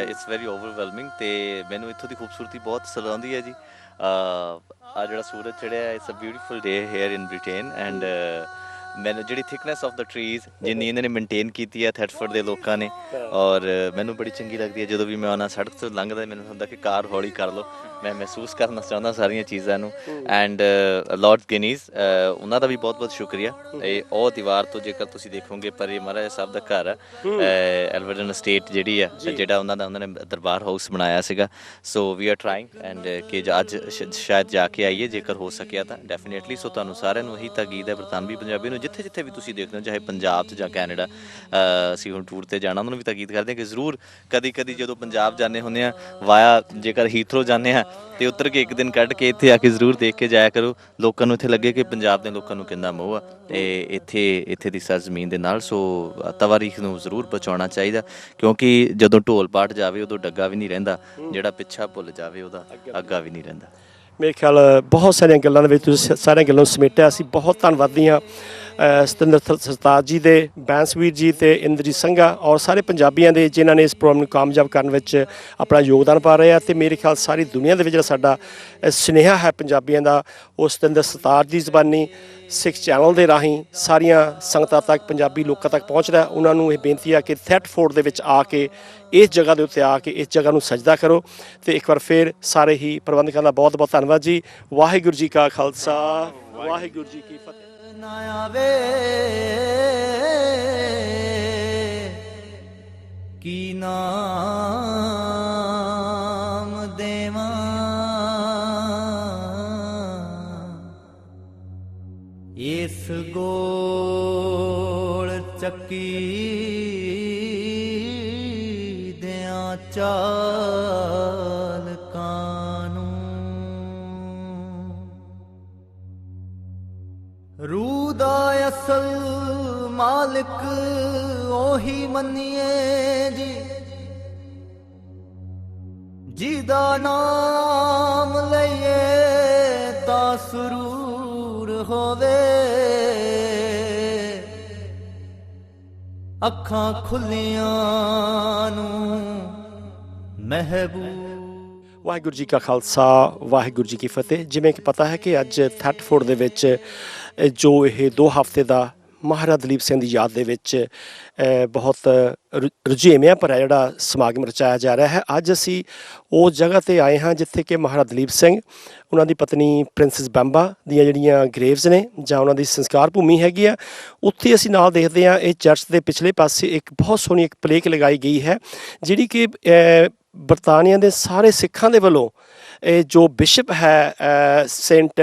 ਇਟਸ ਵੈਰੀ ਓਵਰਵੈਲਮਿੰਗ ਅਤੇ ਮੈਨੂੰ ਇੱਥੋਂ ਦੀ ਖੂਬਸੂਰਤੀ ਬਹੁਤ ਸਰਾਉਂਦੀ ਹੈ ਜੀ। ਆ ਜਿਹੜਾ ਸੂਰਜ ਚੜ੍ਹਿਆ, it's a beautiful day here in Britain and ਮੈਨੂੰ ਜਿਹੜੀ ਥਿਕਨੈਸ ਆਫ ਦਾ ਟਰੀਜ਼ ਜਿੰਨੀ ਇਹਨਾਂ ਨੇ ਮੇਨਟੇਨ ਕੀਤੀ ਹੈ ਥੈਟਫੋਰਡ ਦੇ ਲੋਕਾਂ ਨੇ, ਔਰ ਮੈਨੂੰ ਬੜੀ ਚੰਗੀ ਲੱਗਦੀ ਹੈ ਜਦੋਂ ਵੀ ਮੈਂ ਉਹਨਾਂ ਸੜਕ ਤੋਂ ਲੰਘਦਾ ਮੈਨੂੰ ਹੁੰਦਾ ਕਿ ਕਾਰ ਹੌਲੀ ਕਰ ਲਓ। ਮੈਂ ਮਹਿਸੂਸ ਕਰਨਾ ਚਾਹੁੰਦਾ ਸਾਰੀਆਂ ਚੀਜ਼ਾਂ ਨੂੰ। ਐਂਡ ਲਾਰਡ ਗਿਨੀਜ਼ ਉਹਨਾਂ ਦਾ ਵੀ ਬਹੁਤ ਬਹੁਤ ਸ਼ੁਕਰੀਆ। ਇਹ ਉਹ ਦੀਵਾਰ ਤੋਂ ਜੇਕਰ ਤੁਸੀਂ ਦੇਖੋਗੇ ਪਰ ਇਹ ਮਹਾਰਾਜਾ ਸਾਹਿਬ ਦਾ ਘਰ ਹੈ, ਐਲਵਰਡਨ ਸਟੇਟ ਜਿਹੜੀ ਹੈ, ਜਿਹੜਾ ਉਹਨਾਂ ਨੇ ਦਰਬਾਰ ਹਾਊਸ ਬਣਾਇਆ ਸੀਗਾ। ਸੋ ਵੀ ਆਰ ਟਰਾਈਂਗ ਐਂਡ ਕਿ ਅੱਜ ਸ਼ਾਇਦ ਜਾ ਕੇ ਆਈਏ ਜੇਕਰ ਹੋ ਸਕਿਆ ਤਾਂ ਡੈਫੀਨੇਟਲੀ। ਸੋ ਤੁਹਾਨੂੰ ਸਾਰਿਆਂ ਨੂੰ ਇਹੀ ਤਾਕੀਦ ਹੈ ਬਰਤਾਨਵੀ ਪੰਜਾਬੀ ਨੂੰ, ਜਿੱਥੇ ਜਿੱਥੇ ਵੀ ਤੁਸੀਂ ਦੇਖਦੇ ਹੋ, ਚਾਹੇ ਪੰਜਾਬ 'ਚ ਜਾਂ ਕੈਨੇਡਾ, ਅਸੀਂ ਹੁਣ ਟੂਰ 'ਤੇ ਜਾਣਾ, ਉਹਨਾਂ ਨੂੰ ਵੀ ਤਾਕੀਦ ਕਰਦੇ ਹਾਂ ਕਿ ਜ਼ਰੂਰ ਕਦੀ ਕਦੀ ਜਦੋਂ ਪੰਜਾਬ ਜਾਂਦੇ ਹੁੰਦੇ ਹਾਂ ਵਾਇਆ ਜੇਕਰ ਹੀਥਰੋ ਜਾਂਦੇ ਹਾਂ ਤੇ ਉੱਤਰ ਕੇ ਇੱਕ ਦਿਨ ਕੱਢ ਕੇ ਇੱਥੇ ਆ ਕੇ ਜ਼ਰੂਰ ਦੇਖ ਕੇ ਜਾਇਆ ਕਰੋ। ਲੋਕਾਂ ਨੂੰ ਇੱਥੇ ਲੱਗੇ ਕਿ ਪੰਜਾਬ ਦੇ ਲੋਕਾਂ ਨੂੰ ਕਿੰਨਾ ਮੋਹ ਆ ਇਹ ਇੱਥੇ ਦੀ ਸਰਜ਼ਮੀਨ ਦੇ ਨਾਲ। ਸੋ ਤਵਾਰੀਖ ਨੂੰ ਜ਼ਰੂਰ ਬਚਾਉਣਾ ਚਾਹੀਦਾ, ਕਿਉਂਕਿ ਜਦੋਂ ਢੋਲ ਪਾਟ ਜਾਵੇ ਉਦੋਂ ਡੱਗਾ ਵੀ ਨਹੀਂ ਰਹਿੰਦਾ, ਜਿਹੜਾ ਪਿੱਛਾ ਭੁੱਲ ਜਾਵੇ ਉਹਦਾ ਅੱਗਾ ਵੀ ਨਹੀਂ ਰਹਿੰਦਾ।
ਮੇਰੇ ਖਿਆਲ ਬਹੁਤ ਸਾਰੀਆਂ ਗੱਲਾਂ ਦੇ ਵਿੱਚ ਤੁਸੀਂ ਸਾਰੀਆਂ ਗੱਲਾਂ ਨੂੰ ਸਮੇਟਿਆ। ਅਸੀਂ ਬਹੁਤ ਧੰਨਵਾਦੀ ਹਾਂ ਸਤਿੰਦਰ ਸਰਤਾਜ ਜੀ ਦੇ, ਬੈਂਸਵੀਰ ਜੀ ਅਤੇ ਇੰਦਰਜੀਤ ਸੰਘਾ ਔਰ ਸਾਰੇ ਪੰਜਾਬੀਆਂ ਦੇ ਜਿਨ੍ਹਾਂ ਨੇ ਇਸ ਪ੍ਰੋਗਰਾਮ ਨੂੰ ਕਾਮਯਾਬ ਕਰਨ ਵਿੱਚ ਆਪਣਾ ਯੋਗਦਾਨ ਪਾ ਰਹੇ ਆ। ਅਤੇ ਮੇਰੇ ਖਿਆਲ ਸਾਰੀ ਦੁਨੀਆ ਦੇ ਵਿੱਚ ਜਿਹੜਾ ਸਾਡਾ ਸੁਨੇਹਾ ਹੈ ਪੰਜਾਬੀਆਂ ਦਾ, ਉਹ ਸਤਿੰਦਰ ਸਰਤਾਜ ਦੀ ਜ਼ਬਾਨੀ ਸਿੱਖ ਚੈਨਲ ਦੇ ਰਾਹੀਂ ਸਾਰੀਆਂ ਸੰਗਤਾਂ ਤੱਕ, ਪੰਜਾਬੀ ਲੋਕਾਂ ਤੱਕ ਪਹੁੰਚਦਾ। ਉਹਨਾਂ ਨੂੰ ਇਹ ਬੇਨਤੀ ਆ ਕਿ ਥੈਟਫੋਰਡ ਦੇ ਵਿੱਚ ਆ ਕੇ, ਇਸ ਜਗ੍ਹਾ ਦੇ ਉੱਤੇ ਆ ਕੇ ਇਸ ਜਗ੍ਹਾ ਨੂੰ ਸਜਦਾ ਕਰੋ। ਅਤੇ ਇੱਕ ਵਾਰ ਫਿਰ ਸਾਰੇ ਹੀ ਪ੍ਰਬੰਧਕਾਂ ਦਾ ਬਹੁਤ ਬਹੁਤ ਧੰਨਵਾਦ ਜੀ। ਵਾਹਿਗੁਰੂ ਜੀ ਕਾ ਖਾਲਸਾ, ਵਾਹਿਗੁਰੂ ਜੀ ਕੀ ਫਤਿਹ।
ਨਾ ਆਵੇ ਕੀ ਨਾਮ ਦੇਵਾਂ, ਇਸ ਗੋਲ ਚੱਕੀ ਦਿਆਂ ਚਾਲਕਾਂ ਨੂੰ, ਰੂਹ ਦਾ ਅਸਲ ਮਾਲਿਕ ਉਹੀ ਮੰਨੀਏ ਜੀ, ਜਿਹਦਾ ਨਾਮ ਲਈਏ ਤਾਂ ਸਰੂਰ ਹੋਵੇ, ਅੱਖਾਂ ਖੁੱਲੀਆਂ ਨੂੰ ਮਹਿਬੂਬ।
ਵਾਹਿਗੁਰੂ ਜੀ ਕਾ ਖਾਲਸਾ, ਵਾਹਿਗੁਰੂ ਜੀ ਕੀ ਫਤਿਹ। ਜਿਵੇਂ ਕਿ ਪਤਾ ਹੈ ਕਿ ਅੱਜ ਥੈਟਫੋਰਡ ਦੇ ਵਿੱਚ ਜੋ ਇਹ 2 ਹਫ਼ਤੇ ਦਾ ਮਹਾਰਾਜਾ ਦਲੀਪ ਸਿੰਘ ਦੀ ਯਾਦ ਦੇ ਵਿੱਚ ਬਹੁਤ ਰੁਝੇਵਿਆਂ ਭਰਿਆ ਜਿਹੜਾ ਸਮਾਗਮ ਰਚਾਇਆ ਜਾ ਰਿਹਾ ਹੈ। ਅੱਜ ਅਸੀਂ ਉਸ ਜਗ੍ਹਾ 'ਤੇ ਆਏ ਹਾਂ ਜਿੱਥੇ ਕਿ ਮਹਾਰਾਜਾ ਦਲੀਪ ਸਿੰਘ, ਉਹਨਾਂ ਦੀ ਪਤਨੀ ਪ੍ਰਿੰਸੈਸ ਬੰਬਾ ਦੀਆਂ ਜਿਹੜੀਆਂ ਗ੍ਰੇਵਜ਼ ਨੇ ਜਾਂ ਉਹਨਾਂ ਦੀ ਸੰਸਕਾਰ ਭੂਮੀ ਹੈਗੀ ਆ, ਉੱਥੇ ਅਸੀਂ ਨਾਲ ਦੇਖਦੇ ਹਾਂ ਇਹ ਚਰਚ ਦੇ ਪਿਛਲੇ ਪਾਸੇ ਇੱਕ ਬਹੁਤ ਸੋਹਣੀ ਇੱਕ ਪਲੇਕ ਲਗਾਈ ਗਈ ਹੈ, ਜਿਹੜੀ ਕਿ ਬਰਤਾਨੀਆ ਦੇ ਸਾਰੇ ਸਿੱਖਾਂ ਦੇ ਵੱਲੋਂ ਇਹ ਜੋ ਬਿਸ਼ਪ ਹੈ ਸੇਂਟ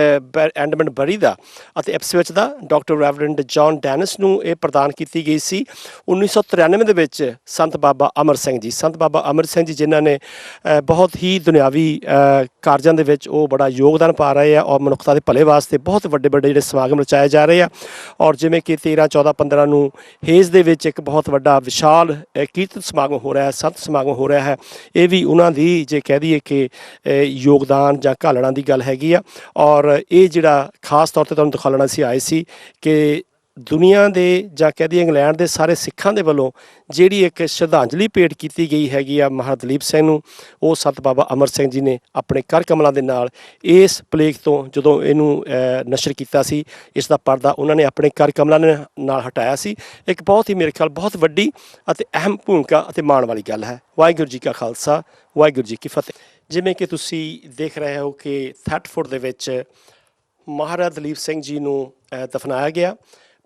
ਐਡਮੰਡ ਬਰੀ ਦਾ ਅਤੇ ਐਪਸਵਿਚ ਦਾ ਡਾਕਟਰ ਰੈਵਰੈਂਡ ਜੌਨ ਡੈਨਿਸ ਨੂੰ ਇਹ ਪ੍ਰਦਾਨ ਕੀਤੀ ਗਈ ਸੀ 1993 ਦੇ ਵਿੱਚ ਸੰਤ ਬਾਬਾ ਅਮਰ ਸਿੰਘ ਜੀ। ਸੰਤ ਬਾਬਾ ਅਮਰ ਸਿੰਘ ਜੀ ਜਿਨ੍ਹਾਂ ਨੇ ਬਹੁਤ ਹੀ ਦੁਨਿਆਵੀ ਕਾਰਜਾਂ ਦੇ ਵਿੱਚ ਉਹ ਬੜਾ ਯੋਗਦਾਨ ਪਾ ਰਹੇ ਆ ਔਰ ਮਨੁੱਖਤਾ ਦੇ ਭਲੇ ਵਾਸਤੇ ਬਹੁਤ ਵੱਡੇ ਵੱਡੇ ਜਿਹੜੇ ਸਮਾਗਮ ਰਚਾਏ ਜਾ ਰਹੇ ਆ। ਔਰ ਜਿਵੇਂ ਕਿ 13, 14, 15 ਨੂੰ ਹੇਜ਼ ਦੇ ਵਿੱਚ ਇੱਕ ਬਹੁਤ ਵੱਡਾ ਵਿਸ਼ਾਲ ਕੀਰਤਨ ਸਮਾਗਮ ਹੋ ਰਿਹਾ ਹੈ, ਸੰਤ ਸਮਾਗਮ ਹੋ ਰਿਹਾ ਹੈ। ਇਹ ਵੀ ਉਹਨਾਂ ਦੀ ਜੇ ਕਹਿ ਦਈਏ ਕਿ ਯੋਗਦਾਨ ਜਾਂ ਘਾਲਣਾ ਦੀ ਗੱਲ ਹੈਗੀ ਆ। ਔਰ ਇਹ ਜਿਹੜਾ ਖਾਸ ਤੌਰ 'ਤੇ ਤੁਹਾਨੂੰ ਦਿਖਾਉਣਾ ਅਸੀਂ ਆਏ ਸੀ ਕਿ ਦੁਨੀਆ ਦੇ ਜਾਂ ਕਹਿ ਦਈਏ ਇੰਗਲੈਂਡ ਦੇ ਸਾਰੇ ਸਿੱਖਾਂ ਦੇ ਵੱਲੋਂ ਜਿਹੜੀ ਇੱਕ ਸ਼ਰਧਾਂਜਲੀ ਭੇਟ ਕੀਤੀ ਗਈ ਹੈਗੀ ਆ ਮਹਾਰਾਜਾ ਦਲੀਪ ਸਿੰਘ ਨੂੰ, ਉਹ ਸੰਤ ਬਾਬਾ ਅਮਰ ਸਿੰਘ ਜੀ ਨੇ ਆਪਣੇ ਕਰ ਕਮਲਾਂ ਦੇ ਨਾਲ ਇਸ ਪਲੇਕ ਤੋਂ ਜਦੋਂ ਇਹਨੂੰ ਨਸ਼ਰ ਕੀਤਾ ਸੀ, ਇਸ ਦਾ ਪਰਦਾ ਉਹਨਾਂ ਨੇ ਆਪਣੇ ਕਰ ਕਮਲਾਂ ਨਾਲ ਹਟਾਇਆ ਸੀ। ਇੱਕ ਬਹੁਤ ਹੀ ਮੇਰੇ ਖਿਆਲ ਬਹੁਤ ਵੱਡੀ ਅਤੇ ਅਹਿਮ ਭੂਮਿਕਾ ਅਤੇ ਮਾਣ ਵਾਲੀ ਗੱਲ ਹੈ। ਵਾਹਿਗੁਰੂ ਜੀ ਕਾ ਖਾਲਸਾ, ਵਾਹਿਗੁਰੂ ਜੀ ਕੀ ਫਤਿਹ। ਜਿਵੇਂ ਕਿ ਤੁਸੀਂ ਦੇਖ ਰਹੇ ਹੋ ਕਿ ਥੈਟਫੋਰਡ ਦੇ ਵਿੱਚ ਮਹਾਰਾਜਾ ਦਲੀਪ ਸਿੰਘ ਜੀ ਨੂੰ ਦਫਨਾਇਆ ਗਿਆ।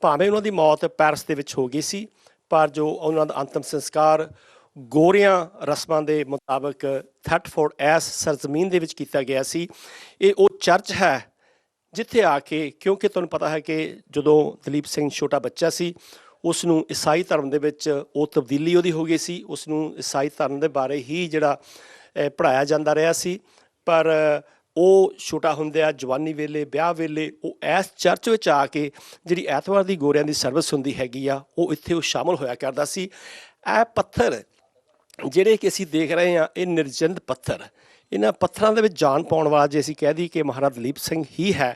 ਭਾਵੇਂ ਉਹਨਾਂ ਦੀ ਮੌਤ ਪੈਰਿਸ ਦੇ ਵਿੱਚ ਹੋ ਗਈ ਸੀ, ਪਰ ਜੋ ਉਹਨਾਂ ਦਾ ਅੰਤਮ ਸੰਸਕਾਰ ਗੋਰਿਆਂ ਰਸਮਾਂ ਦੇ ਮੁਤਾਬਕ ਥੈਟਫੋਰਡ ਐਸ ਸਰਜ਼ਮੀਨ ਦੇ ਵਿੱਚ ਕੀਤਾ ਗਿਆ ਸੀ। ਇਹ ਉਹ ਚਰਚ ਹੈ ਜਿੱਥੇ ਆ ਕੇ, ਕਿਉਂਕਿ ਤੁਹਾਨੂੰ ਪਤਾ ਹੈ ਕਿ ਜਦੋਂ ਦਲੀਪ ਸਿੰਘ ਛੋਟਾ ਬੱਚਾ ਸੀ ਉਸ ਨੂੰ ਈਸਾਈ ਧਰਮ ਦੇ ਵਿੱਚ ਉਹ ਤਬਦੀਲੀ ਉਹਦੀ ਹੋ ਗਈ ਸੀ। ਉਸ ਨੂੰ ਈਸਾਈ ਧਰਮ ਦੇ ਬਾਰੇ ਹੀ ਜਿਹੜਾ ਪੜ੍ਹਾਇਆ ਜਾਂਦਾ ਰਿਹਾ ਸੀ, ਪਰ ਉਹ ਛੋਟਾ ਹੁੰਦਿਆਂ ਜਵਾਨੀ ਵੇਲੇ, ਵਿਆਹ ਵੇਲੇ ਉਹ ਇਸ ਚਰਚ ਵਿੱਚ ਆ ਕੇ ਜਿਹੜੀ ਐਤਵਾਰ ਦੀ ਗੋਰਿਆਂ ਦੀ ਸਰਵਿਸ ਹੁੰਦੀ ਹੈਗੀ ਆ, ਉਹ ਇੱਥੇ ਉਹ ਸ਼ਾਮਲ ਹੋਇਆ ਕਰਦਾ ਸੀ। ਇਹ ਪੱਥਰ ਜਿਹੜੇ ਕਿ ਅਸੀਂ ਦੇਖ ਰਹੇ ਹਾਂ, ਇਹ ਨਿਰਜਿੰਦ ਪੱਥਰ, ਇਹਨਾਂ ਪੱਥਰਾਂ ਦੇ ਵਿੱਚ ਜਾਨ ਪਾਉਣ ਵਾਲਾ ਜੇ ਅਸੀਂ ਕਹਿ ਦਈਏ ਕਿ ਮਹਾਰਾਜਾ ਦਲੀਪ ਸਿੰਘ ਹੀ ਹੈ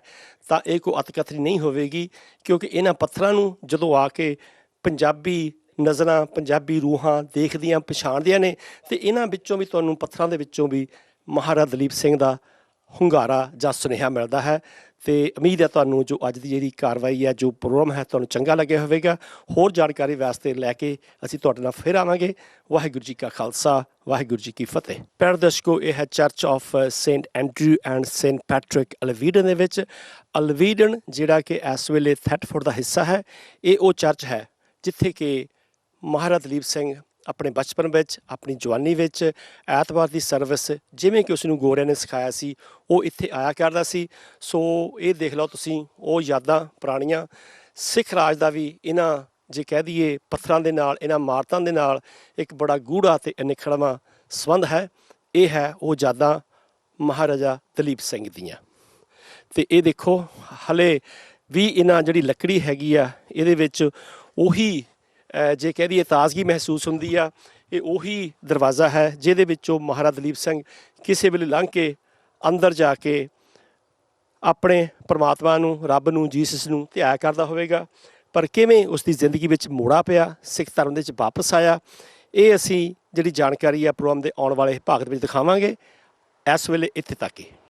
ਤਾਂ ਇਹ ਕੋਈ ਅਤਕਥਨੀ ਨਹੀਂ ਹੋਵੇਗੀ, ਕਿਉਂਕਿ ਇਹਨਾਂ ਪੱਥਰਾਂ ਨੂੰ ਜਦੋਂ ਆ ਕੇ ਪੰਜਾਬੀ ਨਜ਼ਰਾਂ, ਪੰਜਾਬੀ ਰੂਹਾਂ ਦੇਖਦੀਆਂ, ਪਛਾਣਦੀਆਂ ਨੇ, ਅਤੇ ਇਹਨਾਂ ਵਿੱਚੋਂ ਵੀ ਤੁਹਾਨੂੰ ਪੱਥਰਾਂ ਦੇ ਵਿੱਚੋਂ ਵੀ ਮਹਾਰਾਜਾ ਦਲੀਪ ਸਿੰਘ ਦਾ ਹੁੰਗਾਰਾ ਜਾਂ ਸੁਨੇਹਾ ਮਿਲਦਾ ਹੈ। ਤੇ ਉਮੀਦ ਹੈ ਤੁਹਾਨੂੰ ਜੋ ਅੱਜ ਦੀ ਜਿਹੜੀ ਕਾਰਵਾਈ ਹੈ, ਜੋ ਪ੍ਰੋਗਰਾਮ ਹੈ, ਤੁਹਾਨੂੰ ਚੰਗਾ ਲੱਗਿਆ ਹੋਵੇਗਾ। ਹੋਰ ਜਾਣਕਾਰੀ ਵਾਸਤੇ ਲੈ ਕੇ ਅਸੀਂ ਤੁਹਾਡੇ ਨਾਲ ਫਿਰ ਆਵਾਂਗੇ। ਵਾਹਿਗੁਰੂ ਜੀ ਕਾ ਖਾਲਸਾ, ਵਾਹਿਗੁਰੂ ਜੀ ਕੀ ਫਤਿਹ। ਪਿਆਰੇ ਦਰਸ਼ਕੋ, ਇਹ ਹੈ church of Saint Andrew and Saint Patrick Elveden ਦੇ ਵਿੱਚ। ਅਲਵੀਡਨ ਜਿਹੜਾ ਕਿ ਇਸ ਵੇਲੇ ਥੈਟਫੋਰਡ ਦਾ ਹਿੱਸਾ ਹੈ, ਇਹ ਉਹ ਚਰਚ ਹੈ ਜਿੱਥੇ ਕਿ ਮਹਾਰਾਜਾ ਦਲੀਪ ਸਿੰਘ ਆਪਣੇ ਬਚਪਨ ਵਿੱਚ, ਆਪਣੀ ਜਵਾਨੀ ਵਿੱਚ ਐਤਵਾਰ ਦੀ ਸਰਵਿਸ ਜਿਵੇਂ ਕਿ ਉਸ ਨੂੰ ਗੋਰਿਆਂ ਨੇ ਸਿਖਾਇਆ ਸੀ, ਉਹ ਇੱਥੇ ਆਇਆ ਕਰਦਾ ਸੀ। ਸੋ ਇਹ ਦੇਖ ਲਓ ਤੁਸੀਂ ਉਹ ਯਾਦਾਂ ਪੁਰਾਣੀਆਂ। ਸਿੱਖ ਰਾਜ ਦਾ ਵੀ ਇਹਨਾਂ ਜੇ ਕਹਿ ਦਈਏ ਪੱਥਰਾਂ ਦੇ ਨਾਲ, ਇਹਨਾਂ ਇਮਾਰਤਾਂ ਦੇ ਨਾਲ ਇੱਕ ਬੜਾ ਗੂੜਾ ਅਤੇ ਅਨਿੱਖੜਵਾਂ ਸੰਬੰਧ ਹੈ। ਇਹ ਹੈ ਉਹ ਯਾਦਾਂ ਮਹਾਰਾਜਾ ਦਲੀਪ ਸਿੰਘ ਦੀਆਂ। ਅਤੇ ਇਹ ਦੇਖੋ ਹਲੇ ਵੀ ਇਹਨਾਂ ਜਿਹੜੀ ਲੱਕੜੀ ਹੈਗੀ ਆ, ਇਹਦੇ ਵਿੱਚ ਉਹੀ ਜੇ ਕਹਿ ਦਈਏ ਤਾਜ਼ਗੀ ਮਹਿਸੂਸ ਹੁੰਦੀ ਆ। ਇਹ ਉਹੀ ਦਰਵਾਜ਼ਾ ਹੈ ਜਿਹਦੇ ਵਿੱਚੋਂ ਮਹਾਰਾਜਾ ਦਲੀਪ ਸਿੰਘ ਕਿਸੇ ਵੇਲੇ ਲੰਘ ਕੇ ਅੰਦਰ ਜਾ ਕੇ ਆਪਣੇ ਪਰਮਾਤਮਾ ਨੂੰ, ਰੱਬ ਨੂੰ, ਜੀਸਸ ਨੂੰ ਧਿਆਇਆ ਕਰਦਾ ਹੋਵੇਗਾ। ਪਰ ਕਿਵੇਂ ਉਸ ਦੀ ਜ਼ਿੰਦਗੀ ਵਿੱਚ ਮੋੜਾ ਪਿਆ, ਸਿੱਖ ਧਰਮ ਦੇ ਵਿੱਚ ਵਾਪਸ ਆਇਆ, ਇਹ ਅਸੀਂ ਜਿਹੜੀ ਜਾਣਕਾਰੀ ਆ ਪ੍ਰੋਗਰਾਮ ਦੇ ਆਉਣ ਵਾਲੇ ਭਾਗ ਦੇ ਵਿੱਚ ਦਿਖਾਵਾਂਗੇ। ਇਸ ਵੇਲੇ ਇੱਥੇ ਤੱਕ ਹੀ।